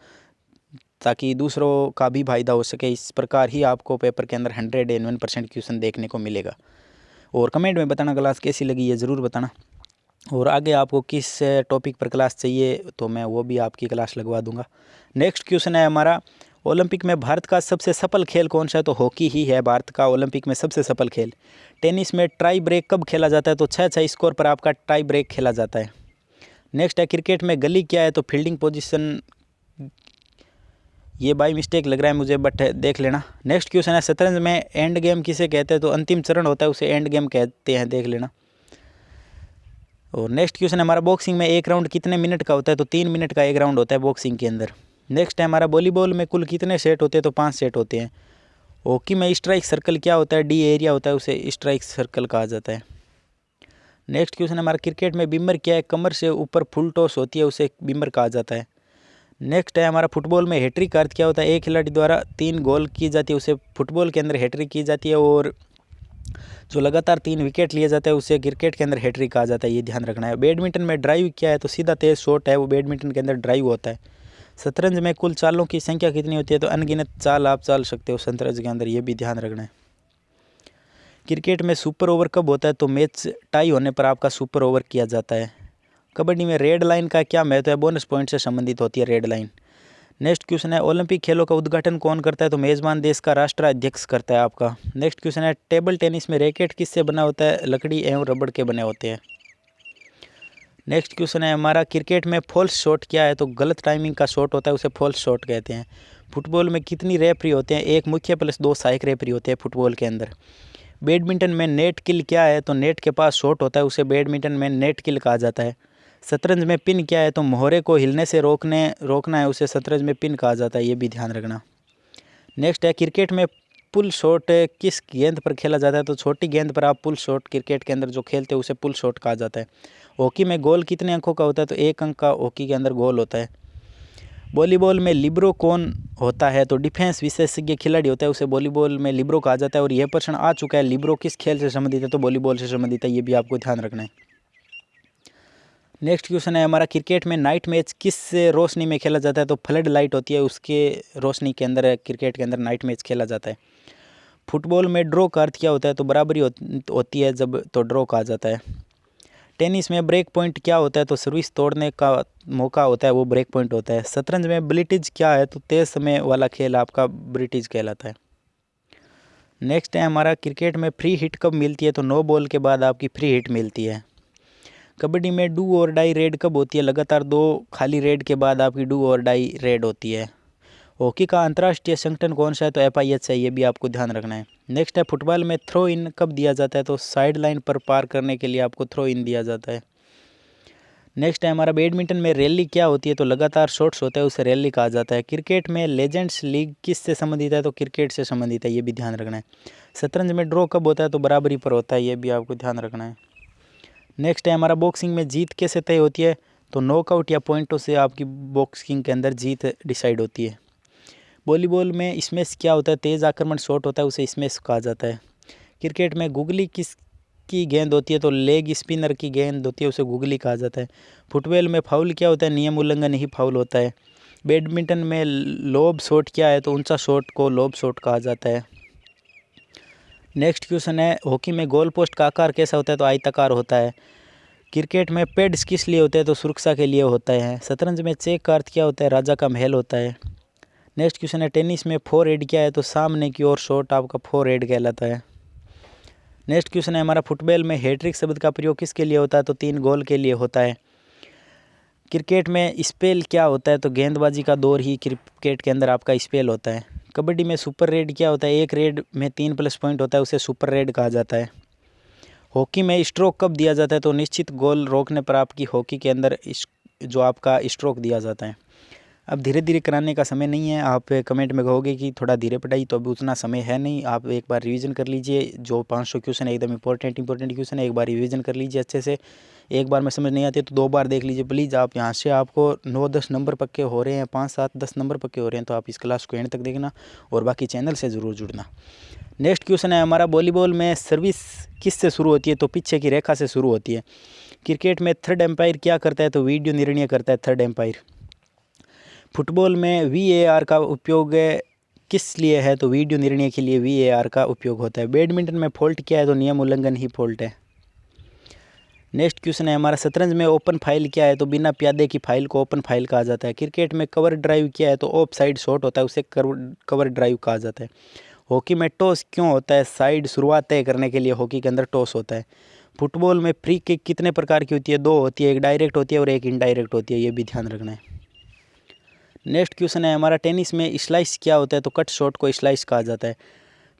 ताकि दूसरों का भी फायदा हो सके। इस प्रकार ही आपको पेपर के अंदर 101% क्वेश्चन देखने को मिलेगा। और कमेंट में बताना क्लास कैसी लगी है, ज़रूर बताना। और आगे आपको किस टॉपिक पर क्लास चाहिए तो मैं वो भी आपकी क्लास लगवा दूंगा। नेक्स्ट क्वेश्चन है हमारा, ओलंपिक में भारत का सबसे सफल खेल कौन सा है? तो हॉकी ही है भारत का ओलंपिक में सबसे सफल खेल। टेनिस में टाई ब्रेक कब खेला जाता है? तो 6-6 स्कोर पर आपका टाई ब्रेक खेला जाता है। नेक्स्ट है, क्रिकेट में गली क्या है? तो फील्डिंग पोजीशन, ये बाई मिस्टेक लग रहा है मुझे बट देख लेना। नेक्स्ट क्वेश्चन है, शतरंज में एंड गेम किसे कहते हैं? तो अंतिम चरण होता है उसे एंड गेम कहते हैं, देख लेना। और नेक्स्ट क्वेश्चन है हमारा, बॉक्सिंग में एक राउंड कितने मिनट का होता है? तो 3 मिनट का एक राउंड होता है बॉक्सिंग के अंदर। नेक्स्ट है हमारा, वॉलीबॉल में कुल कितने सेट होते हैं? तो 5 सेट होते हैं। हॉकी में स्ट्राइक सर्कल क्या होता है? डी एरिया होता है उसे स्ट्राइक सर्कल कहा जाता है। नेक्स्ट क्वेश्चन हमारा, क्रिकेट में बिम्बर क्या है? कमर से ऊपर फुल टॉस होती है उसे बिम्बर कहा जाता है। नेक्स्ट है हमारा, फुटबॉल में हैट्रिक का अर्थ क्या होता है? एक खिलाड़ी द्वारा 3 गोल की जाती है उसे फुटबॉल के अंदर हैट्रिक की जाती है। और जो लगातार 3 विकेट लिए जाते हैं उसे क्रिकेट के अंदर हैट्रिक कहा जाता है, ये ध्यान रखना है। बैडमिंटन में ड्राइव क्या है? तो सीधा तेज शॉट है वो बैडमिंटन के अंदर ड्राइव होता है। शतरंज में कुल चालों की संख्या कितनी होती है? तो अनगिनत चाल आप चाल सकते हो शतरंज के अंदर, ये भी ध्यान रखना है। क्रिकेट में सुपर ओवर कब होता है? तो मैच टाई होने पर आपका सुपर ओवर किया जाता है। कबड्डी में रेड लाइन का क्या महत्व है? बोनस पॉइंट से संबंधित होती है रेड लाइन। नेक्स्ट क्वेश्चन है, ओलंपिक खेलों का उद्घाटन कौन करता है? तो मेज़बान देश का राष्ट्राध्यक्ष करता है आपका। नेक्स्ट क्वेश्चन है, टेबल टेनिस में रैकेट किससे बना होता है? लकड़ी एवं रबड़ के बने होते हैं। नेक्स्ट क्वेश्चन है हमारा, क्रिकेट में फॉल्स शॉट क्या है? तो गलत टाइमिंग का शॉट होता है उसे फॉल्स शॉट कहते हैं। फुटबॉल में कितनी रेफरी होते हैं? 1 मुख्य प्लस 2 सहायक रेफरी होते हैं फुटबॉल के अंदर। बैडमिंटन में नेट किल क्या है? तो नेट के पास शॉट होता है उसे बैडमिंटन में नेट किल कहा जाता है। शतरंज में पिन क्या है? तो मोहरे को हिलने से रोकना है उसे शतरंज में पिन कहा जाता है, ये भी ध्यान रखना। नेक्स्ट है क्रिकेट में पुल शॉट किस गेंद पर खेला जाता है? तो छोटी गेंद पर आप पुल शॉट क्रिकेट के अंदर जो खेलते हैं उसे पुल शॉट कहा जाता है। हॉकी में गोल कितने अंकों का होता है? तो 1 अंक का हॉकी के अंदर गोल होता है। वॉलीबॉल में लिब्रो कौन होता है? तो डिफेंस विशेषज्ञ खिलाड़ी होता है, उसे वॉलीबॉल में लिब्रो कहा जाता है। और यह प्रश्न आ चुका है, लिब्रो किस खेल से संबंधित है? तो वॉलीबॉल से संबंधित है, ये भी आपको ध्यान रखना है। नेक्स्ट क्वेश्चन है हमारा, क्रिकेट में नाइट मैच किस रोशनी में खेला जाता है? तो फ्लड लाइट होती है, उसके रोशनी के अंदर क्रिकेट के अंदर नाइट मैच खेला जाता है। फुटबॉल में ड्रॉ का अर्थ क्या होता है? तो बराबरी होती है जब, तो ड्रॉ कहा जाता है। टेनिस में ब्रेक पॉइंट क्या होता है? तो सर्विस तोड़ने का मौका होता है, वो ब्रेक पॉइंट होता है। शतरंज में ब्रिटिज क्या है? तो तेज समय वाला खेल आपका ब्रिटिज कहलाता है। नेक्स्ट है हमारा, क्रिकेट में फ्री हिट कब मिलती है? तो 9 बॉल के बाद आपकी फ्री हिट मिलती है। कबड्डी में डू और डाई रेड कब होती है? लगातार 2 खाली रेड के बाद आपकी डू और डाई रेड होती है। हॉकी का अंतर्राष्ट्रीय संगठन कौन सा है? तो FIH है, ये भी आपको ध्यान रखना है। नेक्स्ट है, फुटबॉल में थ्रो इन कब दिया जाता है? तो साइड लाइन पर पार करने के लिए आपको थ्रो इन दिया जाता है। नेक्स्ट है हमारा, बैडमिंटन में रैली क्या होती है? तो लगातार शॉट्स होता है, उसे रैली कहा जाता है। क्रिकेट में लेजेंड्स लीग किस से संबंधित है? तो क्रिकेट से संबंधित है, ये भी ध्यान रखना है। शतरंज में ड्रॉ कब होता है? तो बराबरी पर होता है, ये भी आपको ध्यान रखना है। नेक्स्ट है हमारा, बॉक्सिंग में जीत कैसे तय होती है? तो नॉकआउट या पॉइंटों से आपकी बॉक्सिंग के अंदर जीत डिसाइड होती है। वॉलीबॉल में स्मैश क्या होता है? तेज़ आक्रमण शॉट होता है, उसे स्मैश कहा जाता है। क्रिकेट में गुगली किस की गेंद होती है? तो लेग स्पिनर की गेंद होती है, उसे गुगली कहा जाता है। फुटबॉल में फाउल क्या होता है? नियम उल्लंघन ही फाउल होता है। बैडमिंटन में लोब शॉट क्या है? तो ऊंचा शॉट को लोब शॉट कहा जाता है। नेक्स्ट क्वेश्चन है, हॉकी में गोल पोस्ट का आकार कैसा होता है? तो आयताकार होता है। क्रिकेट में पैड्स किस लिए होते हैं? तो सुरक्षा के लिए होता है। शतरंज में चेक का अर्थ क्या होता है? राजा का महल होता है। नेक्स्ट क्वेश्चन है, टेनिस में फोरहेड क्या है? तो सामने की ओर शॉट आपका फोरहेड कहलाता है। नेक्स्ट क्वेश्चन है हमारा, फुटबॉल में हैट्रिक शब्द का प्रयोग किसके लिए होता है? तो 3 गोल के लिए होता है। क्रिकेट में स्पेल क्या होता है? तो गेंदबाजी का दौर ही क्रिकेट के अंदर आपका स्पेल होता है। कबड्डी में सुपर रेड क्या होता है? एक रेड में 3 प्लस पॉइंट होता है, उसे सुपर रेड कहा जाता है। हॉकी में स्ट्रोक कब दिया जाता है? तो निश्चित गोल रोकने पर आपकी हॉकी के अंदर जो आपका स्ट्रोक दिया जाता है। अब धीरे धीरे कराने का समय नहीं है, आप कमेंट में कहोगे कि थोड़ा धीरे पढ़ाई, तो अभी उतना समय है नहीं। आप एक बार रिवीजन कर लीजिए, जो 500 क्वेश्चन है एकदम इंपॉर्टेंट क्वेश्चन है, एक बार रिवीजन कर लीजिए अच्छे से। एक बार में समझ नहीं आती तो 2 बार देख लीजिए प्लीज़। आप यहाँ से आपको 9-10 नंबर पक्के हो रहे हैं, 5-7-10 नंबर पक्के हो रहे हैं, तो आप इस क्लास को एंड तक देखना और बाकी चैनल से ज़रूर जुड़ना। नेक्स्ट क्वेश्चन है हमारा, वॉलीबॉल में सर्विस किस से शुरू होती है? तो पीछे की रेखा से शुरू होती है। क्रिकेट में थर्ड एम्पायर क्या करता है? तो वीडियो निर्णय करता है थर्ड एम्पायर। फुटबॉल में VAR का उपयोग किस लिए है? तो वीडियो निर्णय के लिए VAR का उपयोग होता है। बैडमिंटन में फॉल्ट क्या है? तो नियम उल्लंघन ही फॉल्ट है। नेक्स्ट क्वेश्चन है हमारा, शतरंज में ओपन फाइल क्या है? तो बिना प्यादे की फाइल को ओपन फाइल कहा जाता है। क्रिकेट में कवर ड्राइव क्या है? तो ऑफ साइड शॉट होता है, उसे कवर ड्राइव कहा जाता है। हॉकी में टॉस क्यों होता है? साइड शुरुआत तय करने के लिए हॉकी के अंदर टॉस होता है। फुटबॉल में फ्री किक कितने प्रकार की होती है? 2 होती है, एक डायरेक्ट होती है और एक इनडायरेक्ट होती है, ये भी ध्यान रखना है। नेक्स्ट क्वेश्चन है हमारा, टेनिस में स्लाइस क्या होता है? तो कट शॉट को स्लाइस कहा जाता है।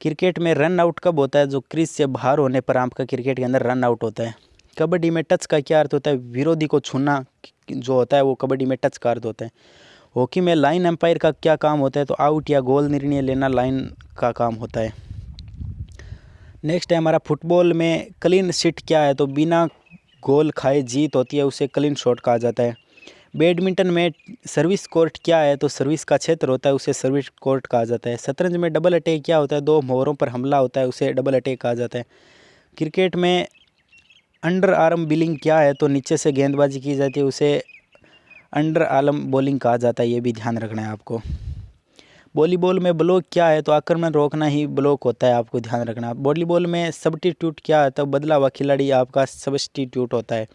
क्रिकेट में रन आउट कब होता है? जो क्रीज से बाहर होने पर आपका क्रिकेट के अंदर रन आउट होता है। कबड्डी में टच का क्या अर्थ होता है? विरोधी को छूना जो होता है वो कबड्डी में टच का अर्थ होता है। हॉकी में लाइन एम्पायर का क्या काम होता है? तो आउट या गोल निर्णय लेना लाइन का काम होता है। नेक्स्ट है हमारा, फुटबॉल में क्लीन शीट क्या है? तो बिना गोल खाए जीत होती है, उसे क्लीन शॉट कहा जाता है। बैडमिंटन में सर्विस कोर्ट क्या है? तो सर्विस का क्षेत्र होता है, उसे सर्विस कोर्ट कहा जाता है। शतरंज में डबल अटैक क्या होता है? 2 मोहरों पर हमला होता है, उसे डबल अटैक कहा जाता है। क्रिकेट में अंडर आर्म बिलिंग क्या है? तो नीचे से गेंदबाजी की जाती है, उसे अंडर आर्म बॉलिंग कहा जाता है, ये भी ध्यान रखना है आपको। वॉलीबॉल में ब्लॉक क्या है? तो आक्रमण रोकना ही ब्लॉक होता है, आपको ध्यान रखना। वॉलीबॉल में सब्स्टिट्यूट क्या है? तो बदला हुआ खिलाड़ी आपका सब्स्टिट्यूट होता है।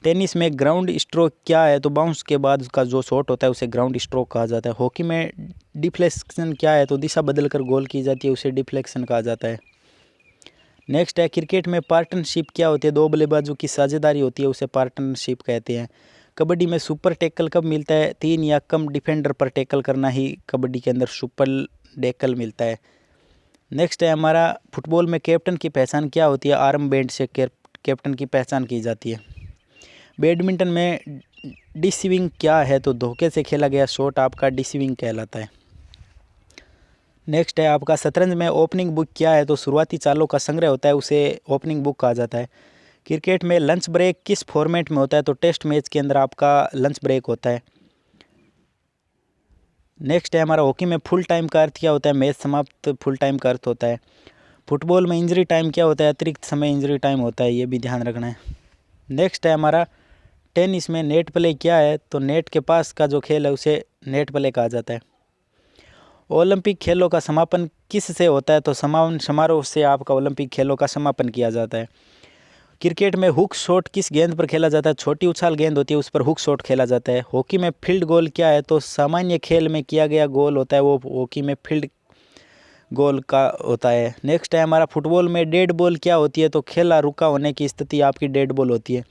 टेनिस में ग्राउंड स्ट्रोक क्या है? तो बाउंस के बाद उसका जो शॉट होता है उसे ग्राउंड स्ट्रोक कहा जाता है। हॉकी में डिफ्लेक्शन क्या है? तो दिशा बदलकर गोल की जाती है, उसे डिफ्लेक्शन कहा जाता है। नेक्स्ट है, क्रिकेट में पार्टनरशिप क्या होती है? 2 बल्लेबाजों की साझेदारी होती है, उसे पार्टनरशिप कहते हैं। कबड्डी में सुपर टैकल कब मिलता है? 3 या कम डिफेंडर पर टैकल करना ही कबड्डी के अंदर सुपर टैकल मिलता है। नेक्स्ट है हमारा, फुटबॉल में कैप्टन की पहचान क्या होती है? आर्म बैंड से कैप्टन की पहचान की जाती है। बैडमिंटन में डिसीविंग क्या है? तो धोखे से खेला गया शॉट आपका डिसीविंग कहलाता है। नेक्स्ट है आपका शतरंज में ओपनिंग बुक क्या है, तो शुरुआती चालों का संग्रह होता है, उसे ओपनिंग बुक कहा जाता है। क्रिकेट में लंच ब्रेक किस फॉर्मेट में होता है, तो टेस्ट मैच के अंदर आपका लंच ब्रेक होता है। नेक्स्ट है हमारा हॉकी में फुल टाइम का अर्थ क्या होता है, मैच समाप्त फुल टाइम का अर्थ होता है। फुटबॉल में इंजरी टाइम क्या होता है, अतिरिक्त समय इंजरी टाइम होता है, ये भी ध्यान रखना है। नेक्स्ट है हमारा टेनिस में नेट प्ले क्या है, तो नेट के पास का जो खेल है उसे नेट प्ले कहा जाता है। ओलंपिक खेलों का समापन किस से होता है, तो समापन समारोह से आपका ओलंपिक खेलों का समापन किया जाता है। क्रिकेट में हुक शॉट किस गेंद पर खेला जाता है, छोटी उछाल गेंद होती है उस पर हुक शॉट खेला जाता है। हॉकी में फील्ड गोल क्या है, तो सामान्य खेल में किया गया गोल होता है, वो हॉकी में फील्ड गोल का होता है। नेक्स्ट है हमारा फुटबॉल में डेड बॉल क्या होती है, तो खेला रुका होने की स्थिति आपकी डेड बॉल होती है।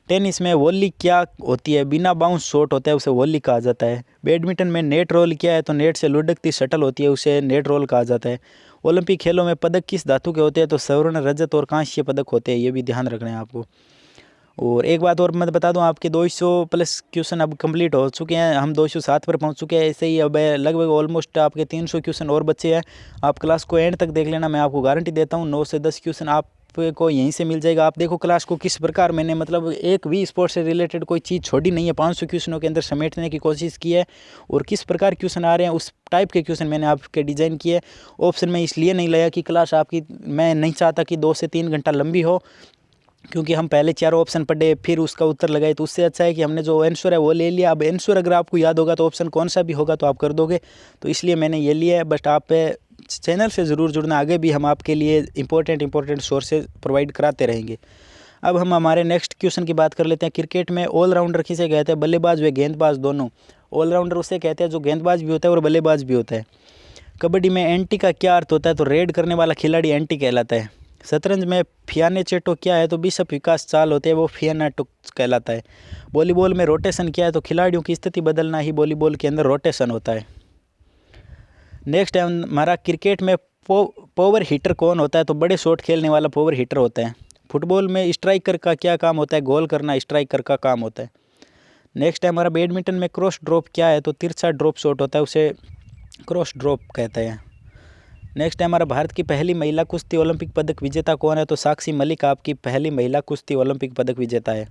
टेनिस में वॉली क्या होती है, बिना बाउंस शॉट होता है उसे वॉली कहा जाता है। बैडमिंटन में नेट रोल क्या है, तो नेट से लुढ़कती शटल होती है उसे नेट रोल कहा जाता है। ओलंपिक खेलों में पदक किस धातु के होते हैं, तो स्वर्ण रजत और कांस्य पदक होते हैं, ये भी ध्यान रखना है आपको। और एक बात और मैं बता दूं, आपके 200 प्लस क्वेश्चन अब कंप्लीट हो चुके हैं, हम 207 पर पहुंच चुके हैं। ऐसे ही अब लगभग ऑलमोस्ट आपके 300 क्वेश्चन और बचे हैं। आप क्लास को एंड तक देख लेना, मैं आपको गारंटी देता हूं 9 से 10 क्वेश्चन आपको यहीं से मिल जाएगा। आप देखो क्लास को किस प्रकार मैंने मतलब एक भी स्पोर्ट्स से रिलेटेड कोई चीज़ छोड़ी नहीं है, 500 क्वेश्चनों के अंदर समेटने की कोशिश की है। और किस प्रकार क्वेश्चन आ रहे हैं उस टाइप के क्वेश्चन मैंने आपके डिज़ाइन किए। ऑप्शन में इसलिए नहीं लाया कि क्लास आपकी, मैं नहीं चाहता कि 2 से 3 घंटा लंबी हो, क्योंकि हम पहले 4 ऑप्शन पढ़े फिर उसका उत्तर लगाए, तो उससे अच्छा है कि हमने जो आंसर है वो ले लिया। अब आंसर अगर आपको याद होगा तो ऑप्शन कौन सा भी होगा तो आप कर दोगे, तो इसलिए मैंने ये लिया है। बट आप चैनल से ज़रूर जुड़ना, आगे भी हम आपके लिए इंपॉर्टेंट सोर्सेज प्रोवाइड कराते रहेंगे। अब हम हमारे नेक्स्ट क्वेश्चन की बात कर लेते हैं। क्रिकेट में ऑलराउंडर किसे कहते हैं, बल्लेबाज व गेंदबाज दोनों। ऑलराउंडर उसे कहते हैं जो गेंदबाज भी होता है और बल्लेबाज भी होता है। कबड्डी में एंटी का क्या अर्थ होता है, तो रेड करने वाला खिलाड़ी एंटी कहलाता है। शतरंज में फियाने चेटो क्या है, तो बिशप विकास चाल होते हैं, वो फियानाटो कहलाता है। वॉलीबॉल में रोटेशन क्या है, तो खिलाड़ियों की स्थिति बदलना ही वॉलीबॉल के अंदर रोटेशन होता है। नेक्स्ट है हमारा क्रिकेट में पावर हिटर कौन होता है, तो बड़े शॉट खेलने वाला पावर हिटर होता है। फुटबॉल में स्ट्राइकर का क्या काम होता है, गोल करना स्ट्राइकर का काम होता है। नेक्स्ट है हमारा बैडमिंटन में क्रॉस ड्रॉप क्या है, तो तिरछा ड्रॉप शॉट होता है, उसे क्रॉस ड्रॉप कहते हैं। नेक्स्ट है हमारा भारत की पहली महिला कुश्ती ओलंपिक पदक विजेता कौन है, तो साक्षी मलिक आपकी पहली महिला कुश्ती ओलंपिक पदक विजेता है।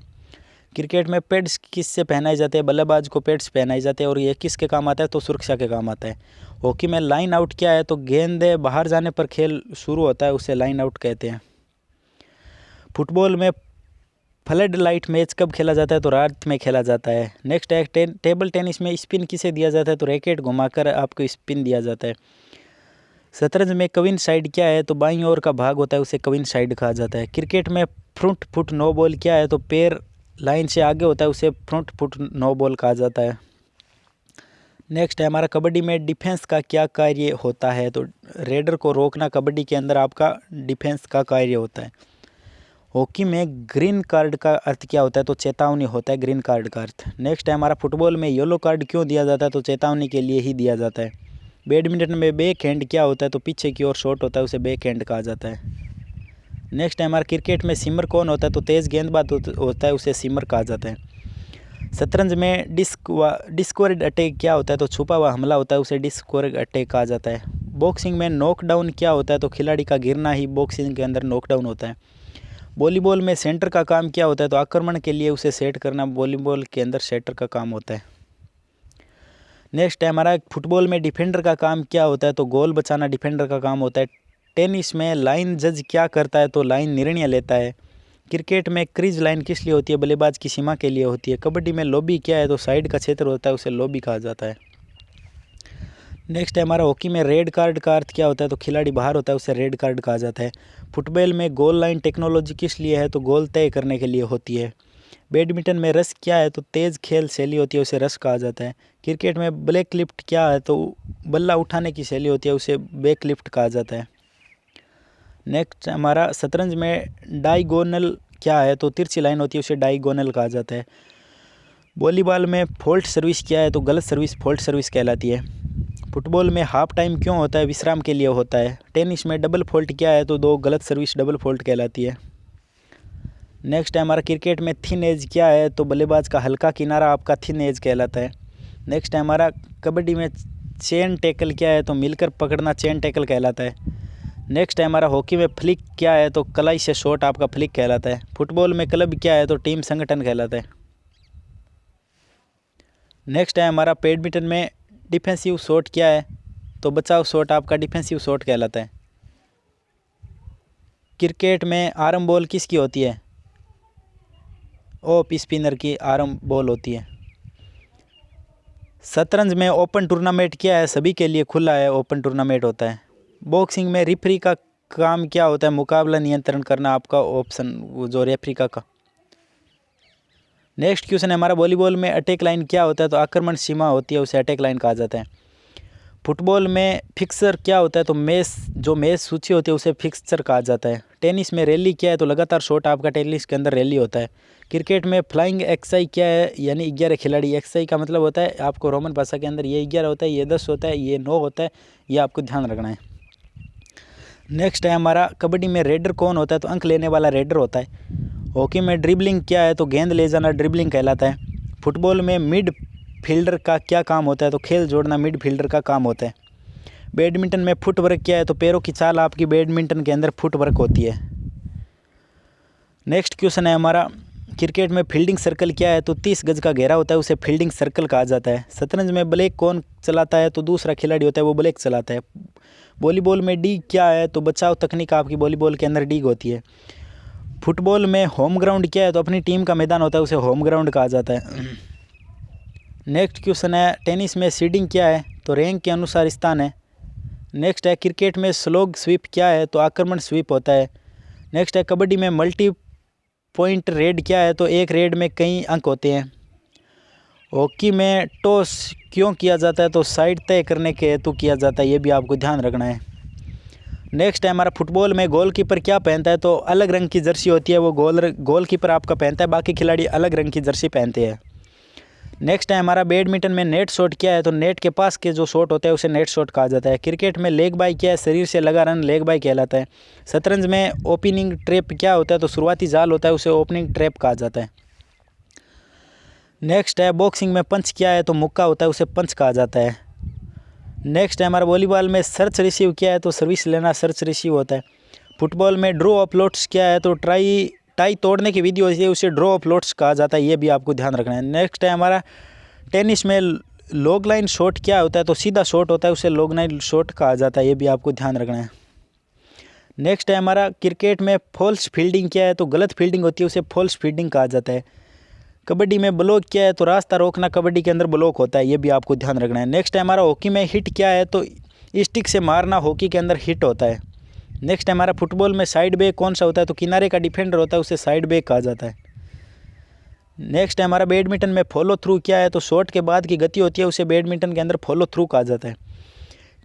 क्रिकेट में पैड्स किससे पहनाए जाते हैं, बल्लेबाज को पैड्स पहनाए जाते हैं, और ये किसके काम आता है, तो सुरक्षा के काम आता है। हॉकी में लाइन आउट क्या है, तो गेंद बाहर जाने पर खेल शुरू होता है, उसे लाइन आउट कहते हैं। फुटबॉल में फ्लड लाइट मैच कब खेला जाता है, तो रात में खेला जाता है। नेक्स्ट है टेबल टेनिस में स्पिन किसे दिया जाता है, तो रैकेट घुमाकर आपको स्पिन दिया जाता है। शतरंज में कविन साइड क्या है, तो बाईं ओर का भाग होता है, उसे कविन साइड कहा जाता है। क्रिकेट में फ्रंट फुट नो बॉल क्या है, तो पैर लाइन से आगे होता है, उसे फ्रंट फुट नो बॉल कहा जाता है। नेक्स्ट है हमारा कबड्डी में डिफेंस का क्या कार्य होता है, तो रेडर को रोकना कबड्डी के अंदर आपका डिफेंस का कार्य होता है। हॉकी में ग्रीन कार्ड का अर्थ क्या होता है, तो चेतावनी होता है ग्रीन कार्ड का अर्थ। नेक्स्ट है हमारा फुटबॉल में येलो कार्ड क्यों दिया जाता है, तो चेतावनी के लिए ही दिया जाता है। बैडमिंटन में बैक हैंड क्या होता है, तो पीछे की ओर शॉट होता है, उसे बैक हैंड कहा जाता है। नेक्स्ट है हमारा क्रिकेट में सिमर कौन होता है, तो तेज़ गेंदबाज होता है, उसे सिमर कहा जाता है। शतरंज में डिस्कवर्ड अटैक क्या होता है, तो छुपा हुआ हमला होता है, उसे डिस्कवर्ड अटैक कहा जाता है। बॉक्सिंग में नॉकडाउन क्या होता है, तो खिलाड़ी का गिरना ही बॉक्सिंग के अंदर नॉकडाउन होता है। वॉलीबॉल में सेंटर का काम क्या होता है, तो आक्रमण के लिए उसे सेट करना वॉलीबॉल के अंदर सेटर का काम होता है। नेक्स्ट है हमारा फुटबॉल में डिफेंडर का काम क्या होता है, तो गोल बचाना डिफेंडर का काम होता है। टेनिस में लाइन जज क्या करता है, तो लाइन निर्णय लेता है। क्रिकेट में क्रीज लाइन किस लिए होती है, बल्लेबाज की सीमा के लिए होती है। कबड्डी में लॉबी क्या है, तो साइड का क्षेत्र होता है, उसे लॉबी कहा जाता है। नेक्स्ट है हमारा हॉकी में रेड कार्ड का अर्थ क्या होता है, तो खिलाड़ी बाहर होता है, उसे रेड कार्ड कहा जाता है। फुटबॉल में गोल लाइन टेक्नोलॉजी किस लिए है, तो गोल तय करने के लिए होती है। बैडमिंटन में रस क्या है, तो तेज़ खेल शैली होती है, उसे रस कहा जाता है। क्रिकेट में ब्लैक लिफ्ट क्या है, तो बल्ला उठाने की शैली होती है, उसे बैक लिफ्ट कहा जाता है। नेक्स्ट हमारा शतरंज में डायगोनल क्या है, तो तिरछी लाइन होती है, उसे डायगोनल कहा जाता है। वॉलीबॉल में फॉल्ट सर्विस क्या है, तो गलत सर्विस फॉल्ट सर्विस कहलाती है। फुटबॉल में हाफ टाइम क्यों होता है, विश्राम के लिए होता है। टेनिस में डबल फॉल्ट क्या है, तो 2 गलत सर्विस डबल फॉल्ट कहलाती है। नेक्स्ट है हमारा क्रिकेट में थिन एज क्या है, तो बल्लेबाज का हल्का किनारा आपका थिन एज कहलाता है। नेक्स्ट है हमारा कबड्डी में चेन टैकल क्या है तो मिलकर पकड़ना चेन टैकल कहलाता है। नेक्स्ट है हमारा हॉकी में फ्लिक क्या है तो कलाई से शॉट आपका फ्लिक कहलाता है। फुटबॉल में क्लब क्या है तो टीम संगठन कहलाता है। नेक्स्ट है हमारा बैडमिंटन में डिफेंसिव शॉट क्या है तो बचाव शॉट आपका डिफेंसिव शॉट कहलाता है। क्रिकेट में आर्म बॉल किसकी होती है? ऑफ स्पिनर की आर्म बॉल होती है। शतरंज में ओपन टूर्नामेंट क्या है? सभी के लिए खुला है ओपन टूर्नामेंट होता है। बॉक्सिंग में रेफरी का काम क्या होता है? मुकाबला नियंत्रण करना आपका ऑप्शन वो जो रेफरी का। नेक्स्ट क्वेश्चन है हमारा वॉलीबॉल में अटैक लाइन क्या होता है तो आक्रमण सीमा होती है उसे अटैक लाइन कहा जाता है। फुटबॉल में फिक्सर क्या होता है तो मैच सूची होती है उसे फिक्सचर कहा जाता है। टेनिस में रैली क्या है तो लगातार शॉट आपका टेनिस के अंदर रैली होता है। क्रिकेट में फ्लाइंग एक्साई क्या है यानी 11 खिलाड़ी। एक्साई का मतलब होता है आपको रोमन भाषा के अंदर ये 11 होता है, ये 10 होता है, ये 9 होता है, ये आपको ध्यान रखना है। नेक्स्ट है हमारा कबड्डी में रेडर कौन होता है तो अंक लेने वाला रेडर होता है। हॉकी में ड्रिबलिंग क्या है तो गेंद ले जाना ड्रिबलिंग कहलाता है। फुटबॉल में मिड फील्डर का क्या काम होता है तो खेल जोड़ना मिड फील्डर का काम होता है। बैडमिंटन में फुटवर्क क्या है तो पैरों की चाल आपकी बैडमिंटन के अंदर फुटवर्क होती है। नेक्स्ट क्वेश्चन है हमारा क्रिकेट में फील्डिंग सर्कल क्या है तो 30 गज का घेरा होता है उसे फील्डिंग सर्कल कहा जाता है। शतरंज में ब्लैक कौन चलाता है तो दूसरा खिलाड़ी होता है वो ब्लैक चलाता है। वॉलीबॉल में डी क्या है तो बचाव तकनीक आपकी वॉलीबॉल के अंदर डीग होती है। फुटबॉल में होम ग्राउंड क्या है तो अपनी टीम का मैदान होता है उसे होम ग्राउंड कहा जाता है। नेक्स्ट क्वेश्चन है टेनिस में सीडिंग क्या है तो रैंक के अनुसार स्थान है। नेक्स्ट है क्रिकेट में स्लोग स्वीप क्या है तो आक्रमण स्वीप होता है। नेक्स्ट है कबड्डी में मल्टी पॉइंट रेड क्या है तो एक रेड में कई अंक होते हैं। हॉकी में टॉस क्यों किया जाता है तो साइड तय करने के हेतु किया जाता है, ये भी आपको ध्यान रखना है। नेक्स्ट है हमारा फुटबॉल में गोलकीपर क्या पहनता है तो अलग रंग की जर्सी होती है वो गोलकीपर आपका पहनता है, बाकी खिलाड़ी अलग रंग की जर्सी पहनते हैं। नेक्स्ट है हमारा बैडमिंटन में नेट शॉट क्या है तो नेट के पास के जो शॉट होता है उसे नेट शॉट कहा जाता है। क्रिकेट में लेग बाय क्या है? शरीर से लगा रन लेग बाय कहलाता है। शतरंज में ओपनिंग ट्रैप क्या होता है तो शुरुआती जाल होता है उसे ओपनिंग ट्रैप कहा जाता है। नेक्स्ट है बॉक्सिंग में पंच क्या है तो मुक्का होता है उसे पंच कहा जाता है। नेक्स्ट है हमारा वॉलीबॉल में सर्च रिसीव क्या है तो सर्विस लेना सर्च रिसीव होता है। फुटबॉल में ड्रॉ ऑफ लोट्स क्या है तो टाई तोड़ने की विधि होती है उसे ड्रॉ ऑफ लोट्स कहा जाता है, ये भी आपको ध्यान रखना है। नेक्स्ट है हमारा टेनिस में लॉग लाइन शॉट क्या होता है तो सीधा शॉट होता है उसे लॉग लाइन शॉट कहा जाता है, ये भी आपको ध्यान रखना है। नेक्स्ट है हमारा क्रिकेट में फॉल्स फील्डिंग क्या है तो गलत फील्डिंग होती है उसे फॉल्स फील्डिंग कहा जाता है। कबड्डी में ब्लॉक क्या है तो रास्ता रोकना कबड्डी के अंदर ब्लॉक होता है, ये भी आपको ध्यान रखना है। नेक्स्ट है हमारा हॉकी में हिट क्या है तो स्टिक से मारना हॉकी के अंदर हिट होता है। नेक्स्ट है हमारा फुटबॉल में साइड बैक कौन सा होता है तो किनारे का डिफेंडर होता है उसे साइड बैक कहा जाता है। नेक्स्ट है हमारा बैडमिंटन में फॉलो थ्रू क्या है तो शॉट के बाद की गति होती है उसे बैडमिंटन के अंदर फॉलो थ्रू कहा जाता है।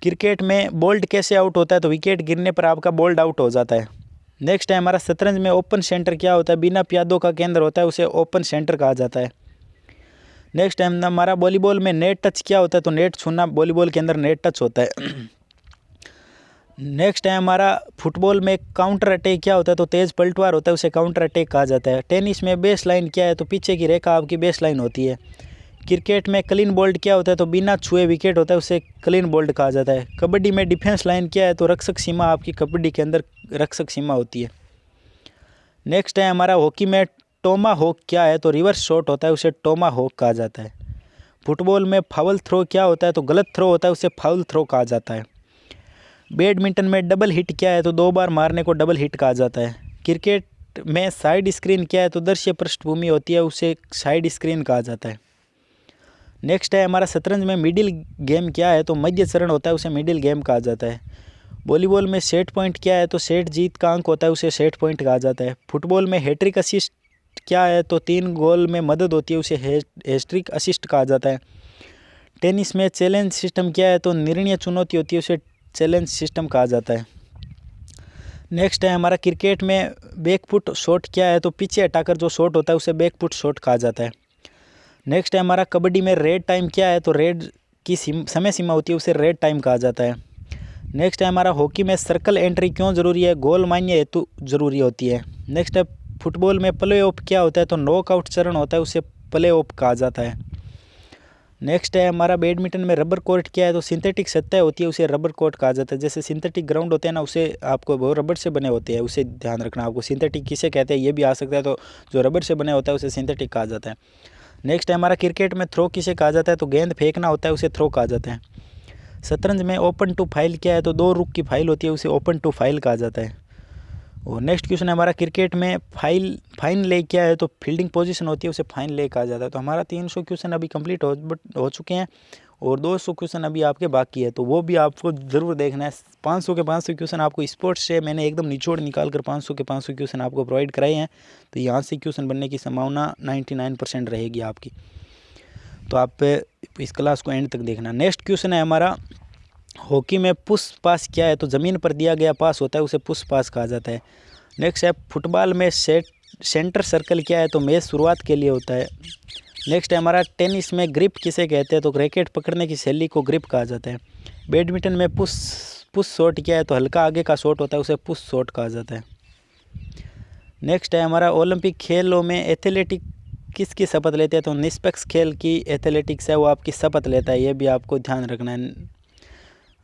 क्रिकेट में बोल्ड कैसे आउट होता है तो विकेट गिरने पर आपका बोल्ड आउट हो जाता है। नेक्स्ट है हमारा शतरंज में ओपन सेंटर क्या होता है? बिना प्यादों का केंद्र होता है उसे ओपन सेंटर कहा जाता है। नेक्स्ट है हमारा वॉलीबॉल में नेट टच क्या होता है तो नेट छूना वॉलीबॉल के अंदर नेट टच होता है। नेक्स्ट है हमारा फुटबॉल में काउंटर अटैक क्या होता है तो तेज़ पलटवार होता है उसे काउंटर अटैक कहा जाता है। टेनिस में बेस लाइन क्या है तो पीछे की रेखा आपकी बेस लाइन होती है। क्रिकेट में क्लीन बोल्ड क्या होता है तो बिना छुए विकेट होता है उसे क्लीन बोल्ड कहा जाता है। कबड्डी में डिफेंस लाइन क्या है तो रक्षक सीमा आपकी कबड्डी के अंदर रक्षक सीमा होती है। नेक्स्ट है हमारा हॉकी में टोमा हॉक क्या है तो रिवर्स शॉट होता है उसे टोमा हॉक कहा जाता है। फुटबॉल में फाउल थ्रो क्या होता है तो गलत थ्रो होता है उसे फाउल थ्रो कहा जाता है। बैडमिंटन में डबल हिट क्या है तो 2 बार मारने को डबल हिट कहा जाता है। क्रिकेट में साइड स्क्रीन क्या है तो दृश्य पृष्ठभूमि होती है उसे साइड स्क्रीन कहा जाता है। नेक्स्ट है हमारा शतरंज में मिडिल गेम क्या है तो मध्य चरण होता है उसे मिडिल गेम कहा जाता है। वॉलीबॉल में सेट पॉइंट क्या है तो सेट जीत का अंक होता है उसे सेट पॉइंट कहा जाता है। फुटबॉल में हैट्रिक असिस्ट क्या है तो 3 गोल में मदद होती है उसे हैट्रिक असिस्ट कहा जाता है। टेनिस में चैलेंज सिस्टम क्या है तो निर्णय चुनौती होती है उसे चैलेंज सिस्टम कहा जाता है। नेक्स्ट है हमारा क्रिकेट में बैकफुट शॉट क्या है तो पीछे हटाकर जो शॉट होता है उसे बैकफुट शॉट कहा जाता है। नेक्स्ट है हमारा कबड्डी में रेड टाइम क्या है तो रेड की समय सीमा होती है उसे रेड टाइम कहा जाता है। नेक्स्ट है हमारा हॉकी में सर्कल एंट्री क्यों ज़रूरी है? गोल मान्य हेतु ज़रूरी होती है। नेक्स्ट है फुटबॉल में प्ले ऑफ क्या होता है तो नॉकआउट चरण होता है उसे प्ले ऑफ कहा जाता है। नेक्स्ट है हमारा बैडमिंटन में रबर कोर्ट क्या है, तो सिंथेटिक सतह होती है उसे रबर कोर्ट कहा जाता है। जैसे सिंथेटिक ग्राउंड होते हैं ना, उसे आपको वो रबर से बने होते हैं, उसे ध्यान रखना आपको। सिंथेटिक किसे कहते हैं ये भी आ सकता है, तो जो रबर से बने होता है उसे सिंथेटिक कहा जाता है। नेक्स्ट है हमारा क्रिकेट में थ्रो किसे कहा जाता है, तो गेंद फेंकना होता है उसे थ्रो कहा जाता है। शतरंज में ओपन टू फाइल क्या है, तो 2 रुक की फाइल होती है उसे ओपन टू फाइल कहा जाता है। और नेक्स्ट क्वेश्चन है हमारा क्रिकेट में फाइन ले क्या है, तो फील्डिंग पोजीशन होती है उसे फाइन ले कहा जाता है। तो हमारा 300 क्वेश्चन अभी कंप्लीट हो चुके हैं और 200 क्वेश्चन अभी आपके बाकी है, तो वो भी आपको ज़रूर देखना है। 500 के 500 क्वेश्चन आपको स्पोर्ट्स से मैंने एकदम निचोड़ निकाल कर 500 के 500 क्वेश्चन आपको प्रोवाइड कराए हैं, तो यहाँ से क्वेश्चन बनने की संभावना 99% रहेगी आपकी। तो आप इस क्लास को एंड तक देखना। नेक्स्ट क्वेश्चन है हमारा हॉकी में पुश पास क्या है, तो ज़मीन पर दिया गया पास होता है उसे पुश पास कहा जाता है। नेक्स्ट है फुटबॉल में सेंटर सर्कल क्या है, तो मैच शुरुआत के लिए होता है। नेक्स्ट है हमारा टेनिस में ग्रिप किसे कहते हैं, तो रैकेट पकड़ने की शैली को ग्रिप कहा जाता है। बैडमिंटन में पुश शॉट क्या है, तो हल्का आगे का शॉट होता है उसे पुश शॉट कहा जाता है। नेक्स्ट है हमारा ओलंपिक खेलों में एथलेटिक किसकी शपथ लेते हैं, तो निष्पक्ष खेल की एथलेटिक्स है वो आपकी शपथ लेता है, ये भी आपको ध्यान रखना है।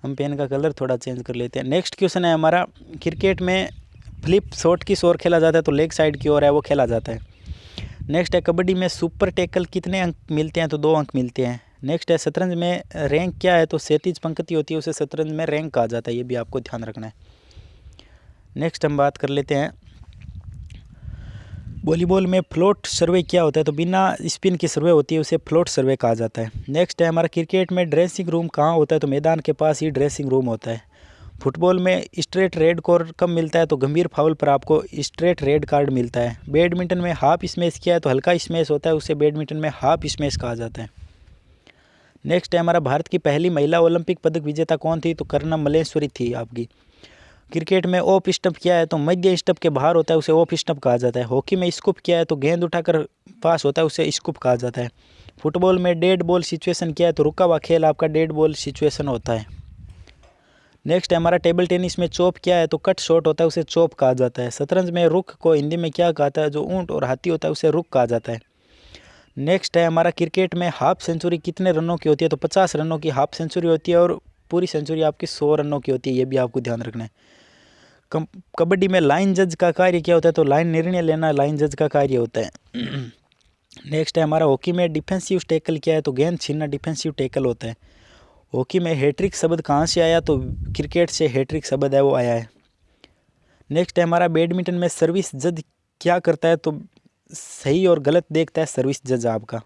हम पेन का कलर थोड़ा चेंज कर लेते हैं। नेक्स्ट क्वेश्चन है हमारा क्रिकेट में फ्लिप शॉट किस ओर खेला जाता है, तो लेग साइड की ओर है वो खेला जाता है। नेक्स्ट है कबड्डी में सुपर टैकल कितने अंक मिलते हैं, तो 2 अंक मिलते हैं। नेक्स्ट है शतरंज में रैंक क्या है, तो 37 पंक्ति होती है उसे शतरंज में रैंक कहा जाता है, ये भी आपको ध्यान रखना है। नेक्स्ट हम बात कर लेते हैं वॉलीबॉल में फ्लोट सर्वे क्या होता है, तो बिना स्पिन की सर्वे होती है उसे फ्लोट सर्वे कहा जाता है। नेक्स्ट है हमारा क्रिकेट में ड्रेसिंग रूम कहाँ होता है, तो मैदान के पास ही ड्रेसिंग रूम होता है। फुटबॉल में स्ट्रेट रेड कार्ड कब मिलता है, तो गंभीर फाउल पर आपको स्ट्रेट रेड कार्ड मिलता है। बैडमिंटन में हाफ स्मैश किया है, तो हल्का स्मैश होता है उसे बैडमिंटन में हाफ स्मैश कहा जाता है। नेक्स्ट है हमारा भारत की पहली महिला ओलंपिक पदक विजेता कौन थी, तो कर्णम मल्लेश्वरी थी आपकी। क्रिकेट में ऑफ स्टंप क्या है, तो मध्य स्टंप के बाहर होता है उसे ऑफ स्टंप कहा जाता है। हॉकी में स्कूप क्या है, तो गेंद उठाकर पास होता है उसे स्कूप कहा जाता है। फुटबॉल में डेड बॉल सिचुएशन क्या है, तो रुका हुआ खेल आपका डेड बॉल सिचुएशन होता है। नेक्स्ट है हमारा टेबल टेनिस में चॉप क्या है, तो कट शॉट होता है उसे चॉप कहा जाता है। शतरंज में रुख को हिंदी में क्या कहता है, जो ऊंट और हाथी होता है उसे रुख कहा जाता है। नेक्स्ट है हमारा क्रिकेट में हाफ सेंचुरी कितने रनों की होती है, तो 50 रनों की हाफ सेंचुरी होती है और पूरी सेंचुरी आपकी 100 रनों की होती है, ये भी आपको ध्यान रखना है। कबड्डी में लाइन जज का कार्य क्या होता है, तो लाइन निर्णय लेना लाइन जज का कार्य होता है। नेक्स्ट है हमारा हॉकी में डिफेंसिव टैकल क्या है, तो गेंद छीनना डिफेंसिव टैकल होता है। हॉकी में हैट्रिक शब्द कहाँ से आया, तो क्रिकेट से हैट्रिक शब्द है वो आया है। नेक्स्ट है हमारा बैडमिंटन में सर्विस जज क्या करता है, तो सही और गलत देखता है सर्विस जज आपका।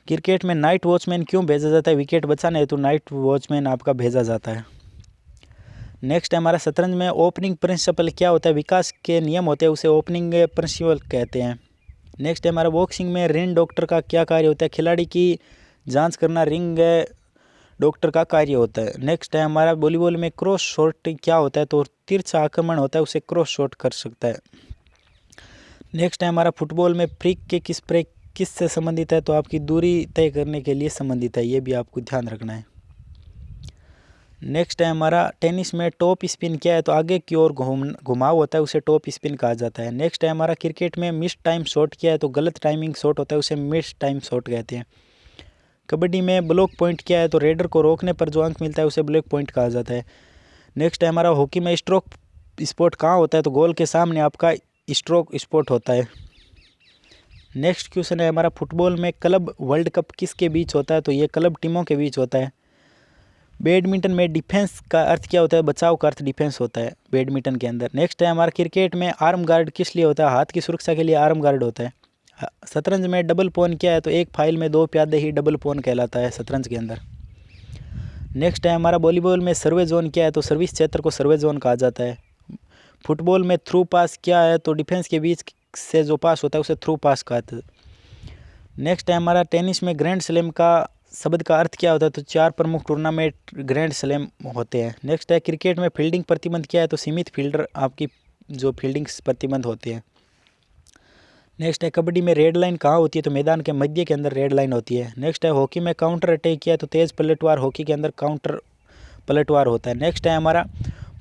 क्रिकेट में नाइट वॉचमैन क्यों भेजा जाता है, विकेट बचाना है तो नाइट वॉचमैन आपका भेजा जाता है। नेक्स्ट है हमारा शतरंज में ओपनिंग प्रिंसिपल क्या होता है, विकास के नियम होते हैं उसे ओपनिंग प्रिंसिपल कहते हैं। नेक्स्ट है हमारा बॉक्सिंग में रिंग डॉक्टर का क्या कार्य होता है, खिलाड़ी की जांच करना रिंग डॉक्टर का कार्य होता है। नेक्स्ट है हमारा वॉलीबॉल में क्रॉस शॉट क्या होता है, तो तिरछा आक्रमण होता है उसे क्रॉस शॉट कर सकता है। नेक्स्ट है हमारा फुटबॉल में फ्री किक स्प्रे किससे संबंधित है, तो आपकी दूरी तय करने के लिए संबंधित है, ये भी आपको ध्यान रखना है। नेक्स्ट है हमारा टेनिस में टॉप स्पिन क्या है, तो आगे की ओर घुमाव होता है उसे टॉप स्पिन कहा जाता है। नेक्स्ट है हमारा क्रिकेट में मिस टाइम शॉट क्या है, तो गलत टाइमिंग शॉट होता है उसे मिस टाइम शॉट कहते हैं। कबड्डी में ब्लॉक पॉइंट क्या है, तो रेडर को रोकने पर जो अंक मिलता है उसे ब्लॉक पॉइंट कहा जाता है। नेक्स्ट है हमारा हॉकी में स्ट्रोक स्पॉट कहाँ होता है, तो गोल के सामने आपका स्ट्रोक स्पॉट होता है। नेक्स्ट क्वेश्चन है हमारा फुटबॉल में क्लब वर्ल्ड कप किसके बीच होता है, तो ये क्लब टीमों के बीच होता है। बैडमिंटन में डिफेंस का अर्थ क्या होता है, बचाव का अर्थ डिफेंस होता है बैडमिंटन के अंदर। नेक्स्ट है हमारा क्रिकेट में आर्म गार्ड किस लिए होता है, हाथ की सुरक्षा के लिए आर्म गार्ड होता है। शतरंज में डबल पोन क्या है, तो एक फाइल में 2 प्यादे ही डबल पोन कहलाता है शतरंज के अंदर। नेक्स्ट है हमारा वॉलीबॉल में सर्वे जोन क्या है, तो सर्विस क्षेत्र को सर्वे जोन कहा जाता है। फुटबॉल में थ्रू पास क्या है, तो डिफेंस के बीच से जो पास होता है उसे थ्रू पास कहते हैं। नेक्स्ट है हमारा टेनिस में ग्रैंड स्लैम का शब्द का अर्थ क्या होता है, तो 4 प्रमुख टूर्नामेंट ग्रैंड स्लैम होते हैं। नेक्स्ट है क्रिकेट में फील्डिंग प्रतिबंध क्या है, तो सीमित फील्डर आपकी जो फील्डिंग प्रतिबंध होते हैं। नेक्स्ट है कबड्डी में रेड लाइन कहाँ होती है, तो मैदान के मध्य के अंदर रेड लाइन होती है। नेक्स्ट है हॉकी में काउंटर अटैक किया है, तो तेज पलटवार हॉकी के अंदर काउंटर पलटवार होता है। नेक्स्ट है हमारा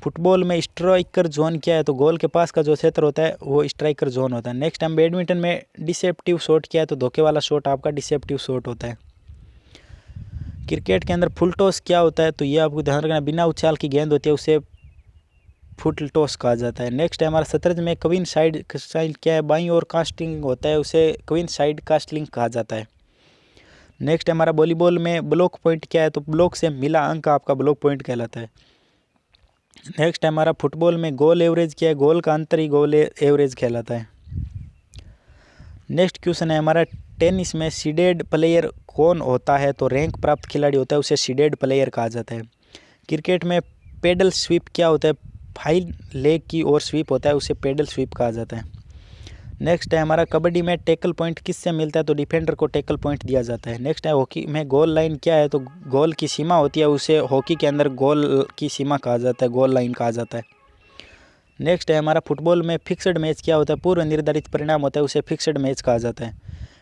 फुटबॉल में स्ट्राइकर जोन क्या है, तो गोल के पास का जो क्षेत्र होता है वो स्ट्राइकर जोन होता है। नेक्स्ट हम बैडमिंटन में डिसेप्टिव शॉट क्या है, तो धोखे वाला शॉट आपका डिसेप्टिव शॉट होता है। क्रिकेट के अंदर फुल टॉस क्या होता है, तो ये आपको ध्यान रखना, बिना उछाल की गेंद होती है उसे फुल टॉस कहा जाता है। नेक्स्ट है हमारा शतरंज में क्वीन साइड स्टाइल क्या है, बाईं ओर कास्टिंग होता है उसे क्वीन साइड कास्टिंग कहा जाता है। नेक्स्ट है हमारा वॉलीबॉल में ब्लॉक पॉइंट क्या है, तो ब्लॉक से मिला अंक आपका ब्लॉक पॉइंट कहलाता है। नेक्स्ट है हमारा फुटबॉल में गोल एवरेज क्या है, गोल का अंतर ही गोल एवरेज कहलाता है। नेक्स्ट क्वेश्चन है हमारा टेनिस में सीडेड प्लेयर कौन होता है, तो रैंक प्राप्त खिलाड़ी होता है उसे सीडेड प्लेयर कहा जाता है। क्रिकेट में पेडल स्वीप क्या होता है, फाइल लेग की ओर स्वीप होता है उसे पेडल स्वीप कहा जाता है। नेक्स्ट है हमारा कबड्डी में टैकल पॉइंट किससे मिलता है, तो डिफेंडर को टैकल पॉइंट दिया जाता है। नेक्स्ट है हॉकी में गोल लाइन क्या है, तो गोल की सीमा होती है उसे हॉकी के अंदर गोल की सीमा कहा जाता है, गोल लाइन कहा जाता है। नेक्स्ट है हमारा फुटबॉल में फिक्स्ड मैच क्या होता है, पूर्व निर्धारित परिणाम होता है उसे फिक्स्ड मैच कहा जाता है।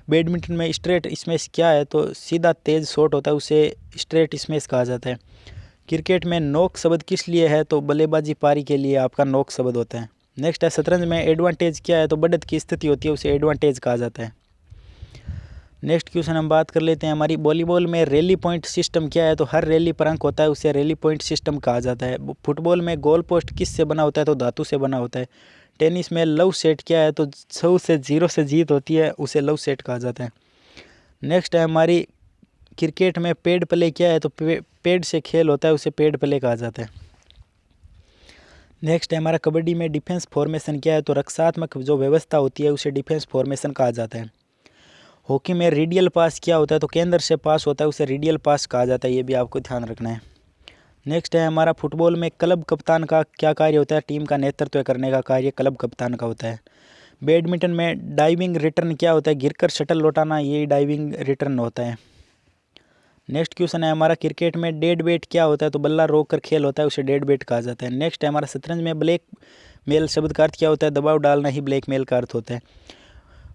बैडमिंटन में स्ट्रेट स्मैश क्या है, तो सीधा तेज शॉट होता है उसे स्ट्रेट स्मैश कहा जाता है। क्रिकेट में नॉक शब्द किस लिए है, तो बल्लेबाजी पारी के लिए आपका नॉक शब्द होता है। नेक्स्ट है शतरंज में एडवांटेज क्या है, तो बढ़त की स्थिति होती है उसे एडवांटेज कहा जाता है। नेक्स्ट क्वेश्चन हम बात कर लेते हैं हमारी वॉलीबॉल में रैली पॉइंट सिस्टम क्या है, तो हर रैली पर अंक होता है उसे रैली पॉइंट सिस्टम कहा जाता है। फुटबॉल में गोल पोस्ट किससे बना होता है, तो धातु से बना होता है। टेनिस में लव सेट क्या है, तो 100 से 0 से जीत होती है उसे लव सेट कहा जाता है। नेक्स्ट है हमारी क्रिकेट में पेड प्ले क्या है, तो पेड से खेल होता है उसे पेड प्ले कहा जाता है। नेक्स्ट है हमारा कबड्डी में डिफेंस फॉर्मेशन क्या है, तो रक्षात्मक जो व्यवस्था होती है उसे डिफेंस फॉर्मेशन कहा जाता है। हॉकी में रेडियल पास क्या होता है, तो केंद्र से पास होता है उसे रेडियल पास कहा जाता है, ये भी आपको ध्यान रखना है। नेक्स्ट है हमारा फुटबॉल में क्लब कप्तान का क्या कार्य होता है, टीम का नेतृत्व करने का कार्य क्लब कप्तान का होता है। बैडमिंटन में डाइविंग रिटर्न क्या होता है, गिरकर शटल लौटाना, ये डाइविंग रिटर्न होता है। नेक्स्ट क्वेश्चन है हमारा क्रिकेट में डेड बैट क्या होता है, तो बल्ला रोक कर खेल होता है उसे डेड बैट कहा जाता है। नेक्स्ट है हमारा शतरंज में ब्लैक मेल शब्द का अर्थ क्या होता है, दबाव डालना ही ब्लैक मेल का अर्थ होता है।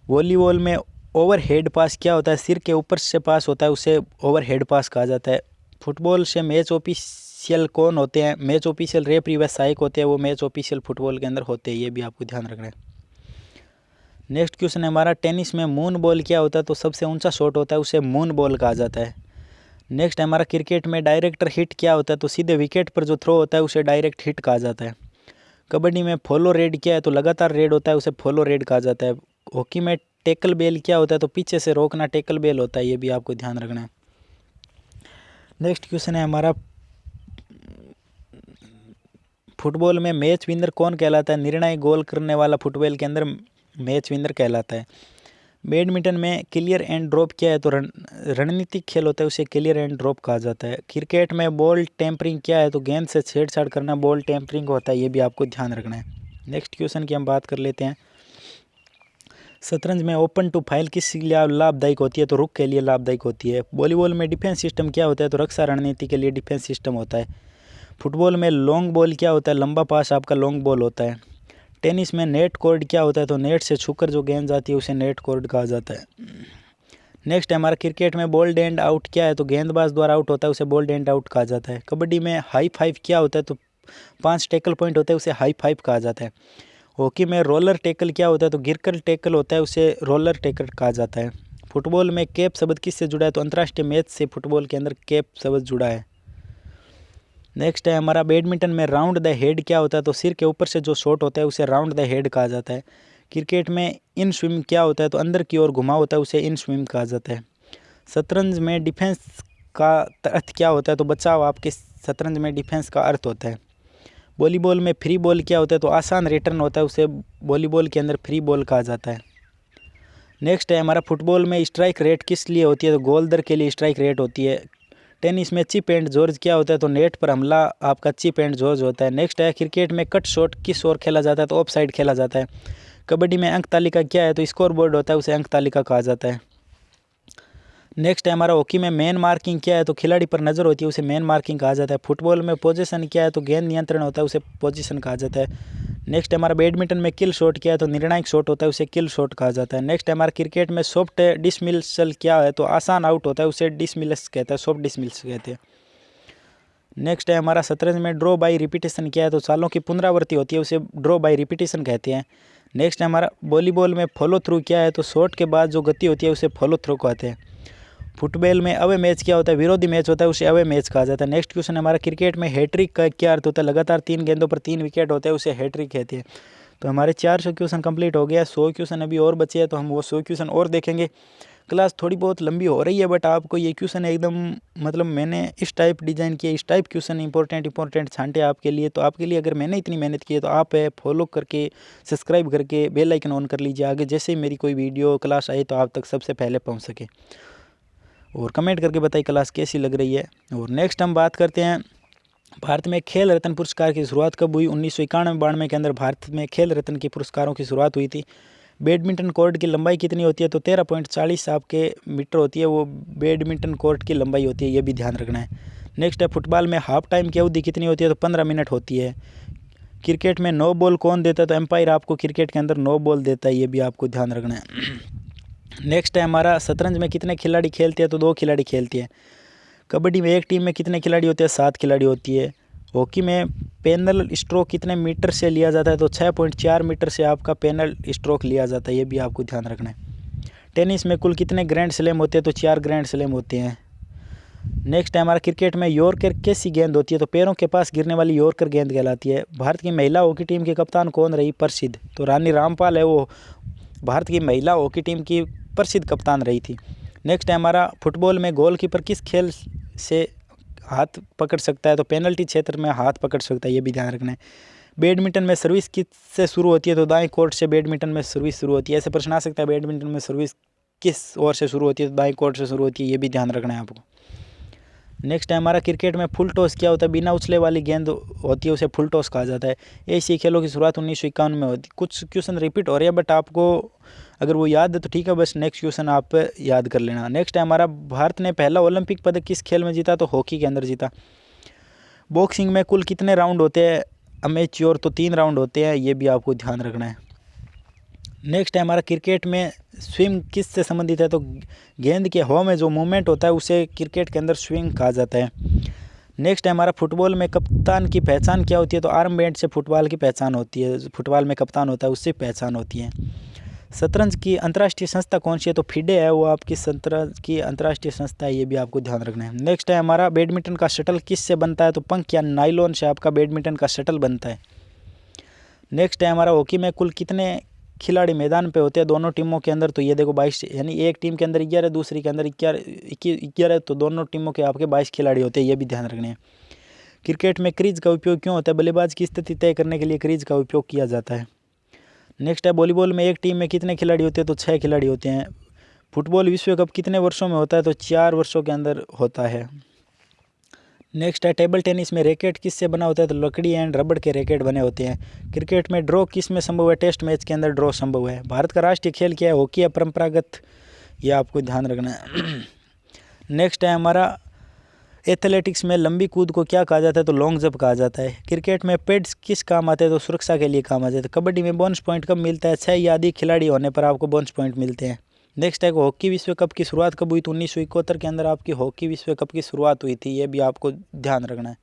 वॉलीबॉल में ओवर हेड पास क्या होता है, सिर के ऊपर से पास होता है उसे ओवर हेड पास कहा जाता है। फुटबॉल से मैच ऑफिशियल कौन होते हैं, मैच ऑफिशियल रेफरी व सहायक होते हैं, वो मैच ऑफिशियल फुटबॉल के अंदर होते हैं, ये भी आपको ध्यान रखना है। नेक्स्ट क्वेश्चन है हमारा टेनिस में मून बॉल क्या होता है, तो सबसे ऊंचा शॉट होता है उसे मून बॉल कहा जाता है। नेक्स्ट है हमारा क्रिकेट में डायरेक्टर हिट क्या होता है, तो सीधे विकेट पर जो थ्रो होता है उसे डायरेक्ट हिट कहा जाता है। कबड्डी में फॉलो रेड क्या है, तो लगातार रेड होता है उसे फॉलो रेड कहा जाता है। हॉकी में टैकल बेल क्या होता है, तो पीछे से रोकना टैकल बेल होता है, ये भी आपको ध्यान रखना है। नेक्स्ट क्वेश्चन है हमारा फुटबॉल में मैच विनर कौन कहलाता है, निर्णायक गोल करने वाला फुटबॉल के अंदर मैच विनर कहलाता है। बैडमिंटन में क्लियर एंड ड्रॉप क्या है, तो रणनीतिक खेल होता है उसे क्लियर एंड ड्रॉप कहा जाता है। क्रिकेट में बॉल टेम्परिंग क्या है, तो गेंद से छेड़छाड़ करना बॉल टेम्परिंग होता है, ये भी आपको ध्यान रखना है। नेक्स्ट क्वेश्चन की हम बात कर लेते हैं। शतरंज में ओपन टू फाइल किस लिए लाभदायक होती है, तो रुक के लिए लाभदायक होती है। वॉलीबॉल में डिफेंस सिस्टम क्या होता है, तो रक्षा रणनीति के लिए डिफेंस सिस्टम होता है। फुटबॉल में लॉन्ग बॉल क्या होता है, लंबा पास आपका लॉन्ग बॉल होता है। टेनिस में नेट कोर्ड क्या होता है, तो नेट से छूकर जो गेंद जाती है उसे नेट कोर्ड कहा जाता है। नेक्स्ट है हमारा क्रिकेट में बोल्ड एंड आउट क्या है, तो गेंदबाज द्वारा आउट होता है उसे बोल्ड एंड आउट कहा जाता है। कबड्डी में हाई फाइव क्या होता है, तो 5 टैकल पॉइंट होता है उसे हाई फाइव कहा जाता है। हॉकी में रोलर टैकल क्या होता है, तो गिरकर टैकल होता है उसे रोलर टैकल कहा जाता है। फुटबॉल में कैप शब्द किससे जुड़ा है, तो अंतर्राष्ट्रीय मैच से फुटबॉल के अंदर कैप शब्द जुड़ा है। नेक्स्ट है हमारा बैडमिंटन में राउंड द हेड क्या होता है, तो सिर के ऊपर से जो शॉट होता है उसे राउंड द हेड कहा जाता है। क्रिकेट में इन स्विम क्या होता है, तो अंदर की ओर घुमाव होता है उसे इन स्विम कहा जाता है। शतरंज में डिफेंस का अर्थ क्या होता है, तो बचाव आपके शतरंज में डिफेंस का अर्थ होता है। वॉलीबॉल में फ्री बॉल क्या होता है, तो आसान रिटर्न होता है उसे वॉलीबॉल के अंदर फ्री बॉल कहा जाता है। नेक्स्ट है हमारा फुटबॉल में स्ट्राइक रेट किस लिए होती है, तो गोल दर के लिए स्ट्राइक रेट होती है। टेनिस में चिप एंड जॉर्ज क्या होता है, तो नेट पर हमला आपका चिप एंड जॉर्ज होता है। नेक्स्ट है क्रिकेट में कट शॉट किस ओर खेला जाता है, तो ऑफ साइड खेला जाता है। कबड्डी में अंक तालिका क्या है, तो स्कोर बोर्ड होता है उसे अंक तालिका कहा जाता है। नेक्स्ट है हमारा हॉकी में मैन मार्किंग क्या है, तो खिलाड़ी पर नज़र होती है उसे मैन मार्किंग कहा जाता है। फुटबॉल में पोजीशन क्या है, तो गेंद नियंत्रण होता है उसे पोजीशन कहा जाता है। नेक्स्ट हमारा बैडमिंटन में किल शॉट क्या है, तो निर्णायक शॉट होता है उसे किल शॉट कहा जाता है। नेक्स्ट हमारा क्रिकेट में सॉफ्ट डिसमिसल क्या है, तो आसान आउट होता है उसे डिसमिल्स कहता है, सॉफ्ट डिसमिल्स कहते हैं। नेक्स्ट है हमारा शतरंज में ड्रॉ बाई रिपीटेशन क्या है, तो चालों की पुनरावृत्ति होती है उसे ड्रॉ बाई रिपीटेशन कहते हैं। नेक्स्ट है हमारा वॉलीबॉल में फॉलो थ्रू क्या है, तो शॉट के बाद जो गति होती है उसे फॉलो थ्रू कहते हैं। फुटबॉल में अवे मैच क्या होता है? विरोधी मैच होता है, उसे अवे मैच कहा जाता है। नेक्स्ट क्वेश्चन हमारा, क्रिकेट में हैट्रिक का क्या अर्थ होता है? लगातार 3 गेंदों पर 3 विकेट होते हैं, उसे हैट्रिक कहते हैं। तो हमारे 400 क्वेश्चन कंप्लीट हो गया। 100 क्वेश्चन अभी और बचे हैं, तो हम वो 100 क्वेश्चन और देखेंगे। क्लास थोड़ी बहुत लंबी हो रही है, बट आपको ये क्वेश्चन एकदम मतलब मैंने इस टाइप डिज़ाइन किया, इस टाइप क्वेश्चन इंपॉर्टेंट छांटे आपके लिए। तो आपके लिए अगर मैंने इतनी मेहनत की है तो आप फॉलो करके सब्सक्राइब करके बेल आइकन ऑन कर लीजिए, आगे जैसे ही मेरी कोई वीडियो क्लास आए तो आप तक सबसे पहले पहुंच सके। और कमेंट करके बताइए क्लास कैसी लग रही है। और नेक्स्ट हम बात करते हैं, भारत में खेल रत्न पुरस्कार की शुरुआत कब हुई? 1991-92 के अंदर भारत में खेल रत्न के पुरस्कारों की शुरुआत हुई थी। बैडमिंटन कोर्ट की लंबाई कितनी होती है? तो 13.40 आपके मीटर होती है, वो बैडमिंटन कोर्ट की लंबाई होती है, ये भी ध्यान रखना है। नेक्स्ट है, फुटबॉल में हाफ टाइम की अवधि कितनी होती है? तो 15 मिनट होती है। क्रिकेट में नो बॉल कौन देता है? तो एम्पायर आपको क्रिकेट के अंदर नो बॉल देता है, ये भी आपको ध्यान रखना है। नेक्स्ट है हमारा, शतरंज में कितने खिलाड़ी खेलते हैं? तो 2 खिलाड़ी खेलते हैं। कबड्डी में एक टीम में कितने खिलाड़ी होते हैं? 7 खिलाड़ी होती है। हॉकी में पेनल स्ट्रोक कितने मीटर से लिया जाता है? तो 6.4 मीटर से आपका पेनल स्ट्रोक लिया जाता है, ये भी आपको ध्यान रखना है। टेनिस में कुल कितने ग्रैंड स्लैम होते हैं? तो 4 ग्रैंड स्लैम होते हैं। नेक्स्ट है हमारा, क्रिकेट में यॉर्कर कैसी गेंद होती है? तो पैरों के पास गिरने वाली यॉर्कर गेंद कहलाती है। भारत की महिला हॉकी टीम की कप्तान कौन रही? प्रसिद्ध, तो रानी रामपाल है, वो भारत की महिला हॉकी टीम की प्रसिद्ध कप्तान रही थी। नेक्स्ट है हमारा, फुटबॉल में गोलकीपर किस खेल से हाथ पकड़ सकता है? तो पेनल्टी क्षेत्र में हाथ पकड़ सकता है, ये भी ध्यान रखना है। बैडमिंटन में सर्विस किससे शुरू होती है? तो दाएं कोर्ट से बैडमिंटन में सर्विस शुरू होती है। ऐसे प्रश्न आ सकता है, बैडमिंटन में सर्विस किस ओर से शुरू होती है? तो दाएं कोर्ट से शुरू होती है, ये भी ध्यान रखना है आपको। नेक्स्ट है हमारा, क्रिकेट में फुल टॉस क्या होता है? बिना उछले वाली गेंद होती है, उसे फुल टॉस कहा जाता है। एशियाई खेलों की शुरुआत 1951 में होती। कुछ क्वेश्चन रिपीट हो रहे हैं, बट आपको अगर वो याद है तो ठीक है, बस नेक्स्ट क्वेश्चन आप याद कर लेना। नेक्स्ट है हमारा, भारत ने पहला ओलंपिक पदक किस खेल में जीता? तो हॉकी के अंदर जीता। बॉक्सिंग में कुल कितने राउंड होते हैं? अमेच्योर तो 3 राउंड होते हैं, ये भी आपको ध्यान रखना है। नेक्स्ट है हमारा, क्रिकेट में स्विंग किस से संबंधित है? तो गेंद के हवा में जो मूवमेंट होता है उसे क्रिकेट के अंदर स्विंग कहा जाता है। नेक्स्ट है हमारा, फुटबॉल में कप्तान की पहचान क्या होती है? तो आर्म बैंड से फुटबॉल की पहचान होती है, फुटबॉल में कप्तान होता है उससे पहचान होती है। शतरंज की अंतर्राष्ट्रीय संस्था कौन सी है? तो फिडे है, वो आपकी शतरंज की अंतर्राष्ट्रीय संस्था है, ये भी आपको ध्यान रखना है। नेक्स्ट है हमारा, बैडमिंटन का शटल किस से बनता है? तो पंख या नाइलॉन से आपका बैडमिंटन का शटल बनता है। नेक्स्ट है हमारा, हॉकी में कुल कितने खिलाड़ी मैदान पे होते हैं दोनों टीमों के अंदर? तो ये देखो 22, यानी एक टीम के अंदर 11, दूसरी के अंदर 11, तो दोनों टीमों के आपके 22 खिलाड़ी होते हैं, ये भी ध्यान रखने हैं। क्रिकेट में क्रीज का उपयोग क्यों होता है? बल्लेबाज की स्थिति तय करने के लिए क्रीज का उपयोग किया जाता है। नेक्स्ट है, वॉलीबॉल में एक टीम में कितने खिलाड़ी होते हैं? तो 6 खिलाड़ी होते हैं। फुटबॉल विश्व कप कितने वर्षों में होता है? तो 4 वर्षों के अंदर होता है। नेक्स्ट है, टेबल टेनिस में रैकेट किससे बना होता है? तो लकड़ी एंड रबड़ के रैकेट बने होते हैं। क्रिकेट में ड्रॉ किस में संभव है? टेस्ट मैच के अंदर ड्रॉ संभव है। भारत का राष्ट्रीय खेल क्या है? हॉकी है परंपरागत, यह आपको ध्यान रखना है। नेक्स्ट है हमारा, एथलेटिक्स में लंबी कूद को क्या कहा जाता है? तो लॉन्ग जंप कहा जाता है। क्रिकेट में पैड्स किस काम आते हैं? तो सुरक्षा के लिए काम आ जाते हैं। कबड्डी में बोनस पॉइंट कब मिलता है? 6 या अधिक खिलाड़ी होने पर आपको बोनस पॉइंट मिलते हैं। नेक्स्ट है, हॉकी विश्व कप की शुरुआत कब हुई? तो 1971 के अंदर आपकी हॉकी विश्व कप की शुरुआत हुई थी, ये भी आपको ध्यान रखना है।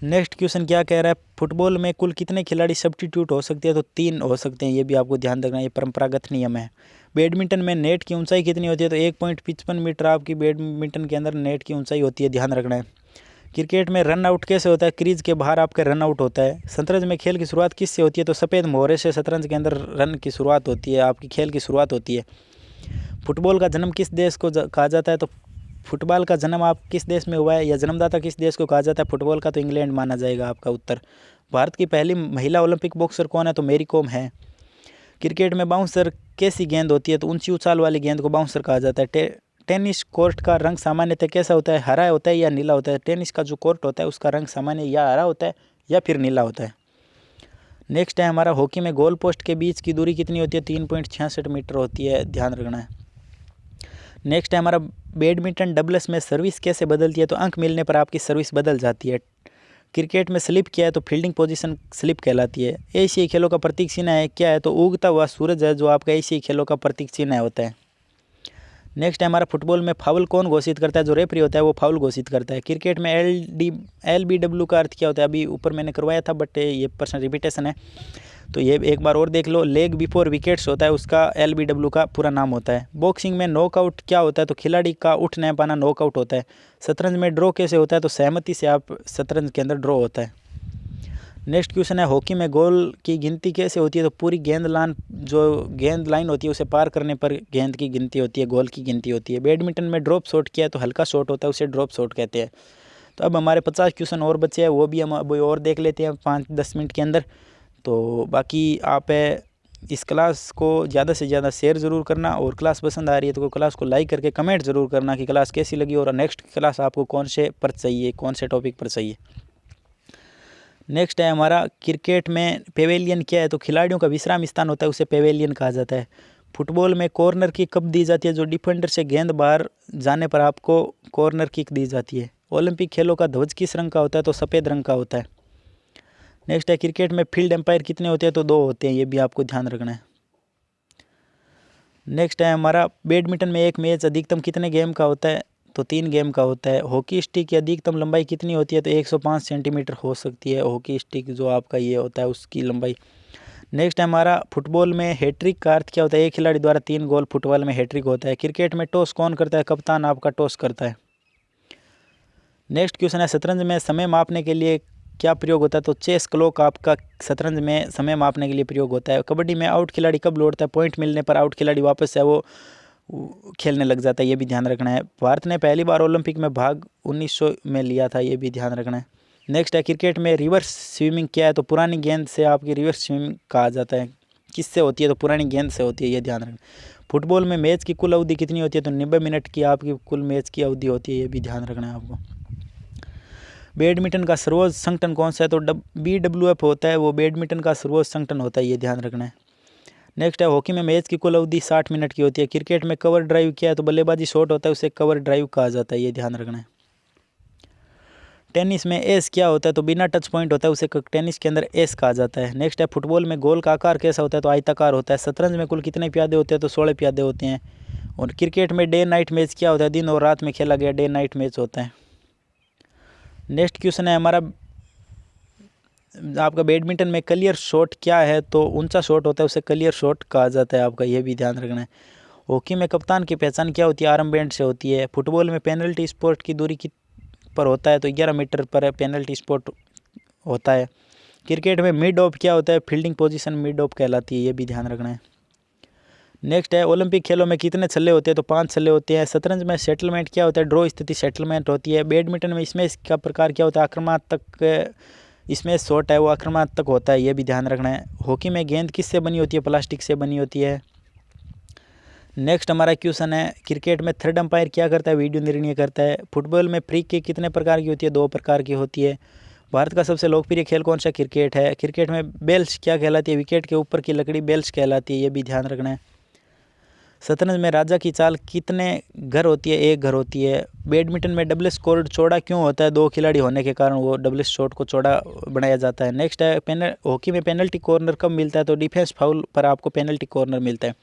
नेक्स्ट क्वेश्चन क्या कह रहा है, फुटबॉल में कुल कितने खिलाड़ी सब्स्टिट्यूट हो सकते हैं? तो 3 हो सकते हैं, ये भी आपको ध्यान रखना है, ये परंपरागत नियम है। बैडमिंटन में नेट की ऊंचाई कितनी होती है? तो 1.55 मीटर आपकी बैडमिंटन के अंदर नेट की ऊंचाई होती है, ध्यान रखना है। क्रिकेट में रन आउट कैसे होता है? क्रीज के बाहर आपका रन आउट होता है। शतरंज में खेल की शुरुआत किससे होती है? तो सफ़ेद मोहरे से शतरंज के अंदर रन की शुरुआत होती है, आपकी खेल की शुरुआत होती है। फुटबॉल का जन्म किस देश को कहा जाता है? तो फुटबॉल का जन्म आप किस देश में हुआ है या जन्मदाता किस देश को कहा जाता है? फुटबॉल का तो इंग्लैंड माना जाएगा आपका उत्तर। भारत की पहली महिला ओलंपिक बॉक्सर कौन है? तो मैरी कॉम है। क्रिकेट में बाउंसर कैसी गेंद होती है? तो ऊंची उछाल वाली गेंद को बाउंसर कहा जाता है। टेनिस कोर्ट का रंग सामान्यतः कैसा होता है? हरा होता है या नीला होता है? टेनिस का जो कोर्ट होता है उसका रंग सामान्य या हरा होता है या फिर नीला होता है। नेक्स्ट है हमारा, हॉकी में गोल पोस्ट के बीच की दूरी कितनी होती है? 3.66 मीटर होती है, ध्यान रखना है। नेक्स्ट है हमारा, बैडमिंटन डबल्स में सर्विस कैसे बदलती है? तो अंक मिलने पर आपकी सर्विस बदल जाती है। क्रिकेट में स्लिप क्या है? तो फील्डिंग पोजीशन स्लिप कहलाती है। एशियाई खेलों का प्रतीक चिन्ह है क्या है? तो उगता हुआ सूरज है, जो आपका एशियाई खेलों का प्रतीक चिन्ह होता है। नेक्स्ट है हमारा, फुटबॉल में फाउल कौन घोषित करता है? जो रेफरी होता है वो फाउल घोषित करता है। क्रिकेट में LBW का अर्थ क्या होता है? अभी ऊपर मैंने करवाया था, बट ये प्रश्न रिपीटेशन है। तो ये एक बार और देख लो। लेग बिफोर विकेट्स होता है, उसका LBW का पूरा नाम होता है। बॉक्सिंग में नॉकआउट क्या होता है, तो खिलाड़ी का उठ नहीं पाना नॉकआउट होता है। शतरंज में ड्रॉ कैसे होता है, तो सहमति से आप शतरंज के अंदर ड्रॉ होता है। नेक्स्ट क्वेश्चन है, हॉकी में गोल की गिनती कैसे होती है, तो पूरी गेंद लाइन होती है उसे पार करने पर गेंद की गिनती होती है, गोल की गिनती होती है। बैडमिंटन में ड्रॉप शॉट किया है तो हल्का शॉट होता है, उसे ड्रॉप शॉट कहते हैं। तो अब हमारे 50 क्वेश्चन और बचे हैं, वो भी हम अब और देख लेते हैं 5-10 मिनट के अंदर। तो बाकी आप इस क्लास को ज़्यादा से ज़्यादा शेयर ज़रूर करना, और क्लास पसंद आ रही है तो क्लास को लाइक करके कमेंट ज़रूर करना कि क्लास कैसी लगी और नेक्स्ट क्लास आपको कौन से पर चाहिए, कौन से टॉपिक पर चाहिए। नेक्स्ट है हमारा क्रिकेट में पेवेलियन क्या है, तो खिलाड़ियों का विश्राम स्थान होता है, उसे पेवेलियन कहा जाता है। फुटबॉल में कॉर्नर किक कब दी जाती है, जो डिफेंडर से गेंद बाहर जाने पर आपको कॉर्नर किक दी जाती है। ओलंपिक खेलों का ध्वज किस रंग का होता है, तो सफ़ेद रंग का होता है। नेक्स्ट है क्रिकेट में फील्ड एम्पायर कितने होते हैं, तो 2 होते हैं, ये भी आपको ध्यान रखना है। नेक्स्ट है हमारा बैडमिंटन में एक मैच अधिकतम कितने गेम का होता है, तो 3 गेम का होता है। हॉकी स्टिक की अधिकतम लंबाई कितनी होती है, तो 105 सेंटीमीटर हो सकती है हॉकी स्टिक जो आपका ये होता है उसकी लंबाई। नेक्स्ट है हमारा फुटबॉल में हैट्रिक का अर्थ क्या होता है, एक खिलाड़ी द्वारा 3 गोल फुटबॉल में हैट्रिक होता है। क्रिकेट में टॉस कौन करता है, कप्तान आपका टॉस करता है। नेक्स्ट क्वेश्चन है, शतरंज में समय मापने के लिए क्या प्रयोग होता है, तो चेस क्लॉक आपका शतरंज में समय मापने के लिए प्रयोग होता है। कबड्डी में आउट खिलाड़ी कब लौटता है, पॉइंट मिलने पर आउट खिलाड़ी वापस से वो खेलने लग जाता है, ये भी ध्यान रखना है। भारत ने पहली बार ओलंपिक में भाग 1900 में लिया था, ये भी ध्यान रखना है। नेक्स्ट है क्रिकेट में रिवर्स स्विमिंग क्या है, तो पुरानी गेंद से आपकी रिवर्स स्विमिंग कहा जाता है। किससे होती है, तो पुरानी गेंद से होती है, ये ध्यान रखना। फुटबॉल में मैच की कुल अवधि कितनी होती है, तो 90 मिनट की आपकी कुल मैच की अवधि होती है, ये भी ध्यान रखना है आपको। बैडमिंटन का सर्वोच्च संगठन कौन सा है, तो BWF होता है, वो बैडमिंटन का सर्वोच्च संगठन होता है, ये ध्यान रखना है। नेक्स्ट है हॉकी में मैच की कुल अवधि 60 मिनट की होती है। क्रिकेट में कवर ड्राइव क्या है, तो बल्लेबाजी शॉट होता है, उसे कवर ड्राइव कहा जाता है, ये ध्यान रखना है। टेनिस में एस क्या होता है, तो बिना टच पॉइंट होता है, उसे टेनिस के अंदर एस कहा जाता है। नेक्स्ट है फुटबॉल में गोल का आकार कैसा होता है, तो आयताकार होता है। शतरंज में कुल कितने प्यादे होते हैं, तो 16 प्यादे होते हैं। और क्रिकेट में डे नाइट मैच क्या होता है, दिन और रात में खेला गया डे नाइट मैच होता है। नेक्स्ट क्वेश्चन है हमारा आपका बैडमिंटन में क्लियर शॉट क्या है, तो ऊंचा शॉट होता है, उसे क्लियर शॉट कहा जाता है आपका, ये भी ध्यान रखना है। हॉकी में कप्तान की पहचान क्या होती है, आर्म बैंड से होती है। फुटबॉल में पेनल्टी स्पॉट की दूरी पर होता है, तो 11 मीटर पर पेनल्टी स्पॉट होता है। क्रिकेट में मिड ऑफ क्या होता है, फील्डिंग पोजीशन मिड ऑफ कहलाती है, ये भी ध्यान रखना है। नेक्स्ट है ओलंपिक खेलों में कितने छल्ले होते हैं, तो 5 छल्ले होते हैं। शतरंज में सेटलमेंट क्या होता है, ड्रॉ स्थिति सेटलमेंट होती है। बैडमिंटन में स्मैश का प्रकार क्या होता है, आक्रमणात्मक इसमें शॉट है वो आक्रमणात्मक होता है, ये भी ध्यान रखना है। हॉकी में गेंद किससे बनी होती है, प्लास्टिक से बनी होती है। नेक्स्ट हमारा क्वेश्चन है क्रिकेट में थर्ड अंपायर क्या करता है, वीडियो निर्णय करता है। फुटबॉल में फ्री किक कितने प्रकार की होती है, 2 प्रकार की होती है। भारत का सबसे लोकप्रिय खेल कौन सा, क्रिकेट है। क्रिकेट में बेल्स क्या कहलाती है, विकेट के ऊपर की लकड़ी बेल्स कहलाती है, ये भी ध्यान रखना है। शतरंज में राजा की चाल कितने घर होती है, 1 घर होती है। बैडमिंटन में डबल्स कोर्ट चौड़ा क्यों होता है, 2 खिलाड़ी होने के कारण वो डबल्स शॉट को चौड़ा बनाया जाता है। नेक्स्ट है हॉकी में पेनल्टी कॉर्नर कब मिलता है, तो डिफेंस फाउल पर आपको पेनल्टी कॉर्नर मिलता है।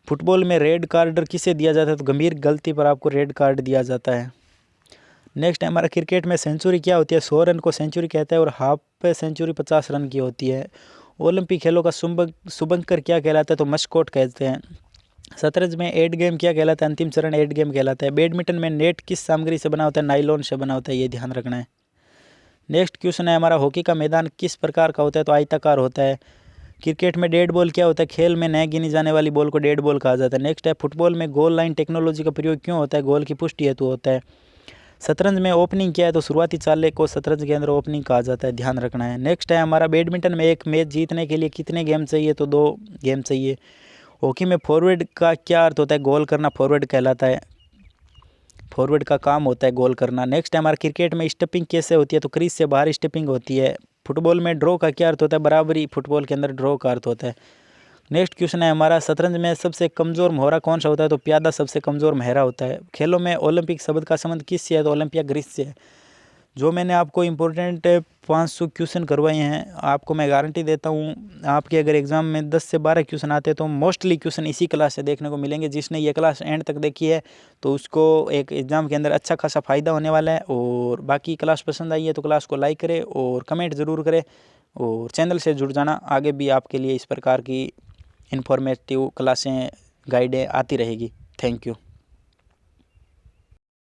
फुटबॉल में रेड कार्ड किसे दिया जाता है, तो गंभीर गलती पर आपको रेड कार्ड दिया जाता है। नेक्स्ट है हमारा क्रिकेट में सेंचुरी क्या होती है, 100 रन को सेंचुरी कहते हैं, और हाफ सेंचुरी 50 रन की होती है। ओलंपिक खेलों का शुभंकर क्या कहलाता है, तो मस्कोट कहते हैं। शतरंज में एड गेम क्या कहलाता है, अंतिम चरण एड गेम कहलाता है। बैडमिंटन में नेट किस सामग्री से बना होता है, नाइलॉन से बना होता है, ये ध्यान रखना है। नेक्स्ट क्वेश्चन है हमारा हॉकी का मैदान किस प्रकार का होता है, तो आयताकार होता है। क्रिकेट में डेड बॉल क्या होता है, खेल में न गिनी जाने वाली बॉल को डेड बॉल कहा जाता है। नेक्स्ट है फुटबॉल में गोल लाइन टेक्नोलॉजी का प्रयोग क्यों होता है, गोल की पुष्टि हेतु होता है। शतरंज में ओपनिंग क्या है, तो शुरुआती चाले को शतरंज के अंदर ओपनिंग कहा जाता है, ध्यान रखना है। नेक्स्ट है हमारा बैडमिंटन में एक मैच जीतने के लिए कितने गेम चाहिए, तो 2 गेम चाहिए। हॉकी में फॉरवर्ड का क्या अर्थ होता है, गोल करना फॉरवर्ड कहलाता है, फॉरवर्ड का काम होता है गोल करना। नेक्स्ट है हमारा क्रिकेट में स्टेपिंग कैसे होती है, तो क्रीज से बाहर स्टेपिंग होती है। फुटबॉल में ड्रॉ का क्या अर्थ होता है, बराबरी फुटबॉल के अंदर ड्रॉ का अर्थ होता है। नेक्स्ट क्वेश्चन है हमारा शतरंज में सबसे कमज़ोर मोहरा कौन सा होता है, तो प्यादा सबसे कमज़ोर मोहरा होता है। खेलों में ओलंपिक शब्द का संबंध किससे है, तो ओलंपिया ग्रीस से है। जो मैंने आपको इम्पोर्टेंट 500 क्वेश्चन करवाए हैं, आपको मैं गारंटी देता हूँ आपके अगर एग्ज़ाम में 10 से 12 क्वेश्चन आते हैं तो मोस्टली क्वेश्चन इसी क्लास से देखने को मिलेंगे। जिसने ये क्लास एंड तक देखी है तो उसको एक एग्ज़ाम के अंदर अच्छा खासा फ़ायदा होने वाला है। और बाकी क्लास पसंद आई है तो क्लास को लाइक करें और कमेंट ज़रूर करें और चैनल से जुड़ जाना। आगे भी आपके लिए इस प्रकार की इन्फॉर्मेटिव क्लासें गाइडें आती रहेगी। Thank you.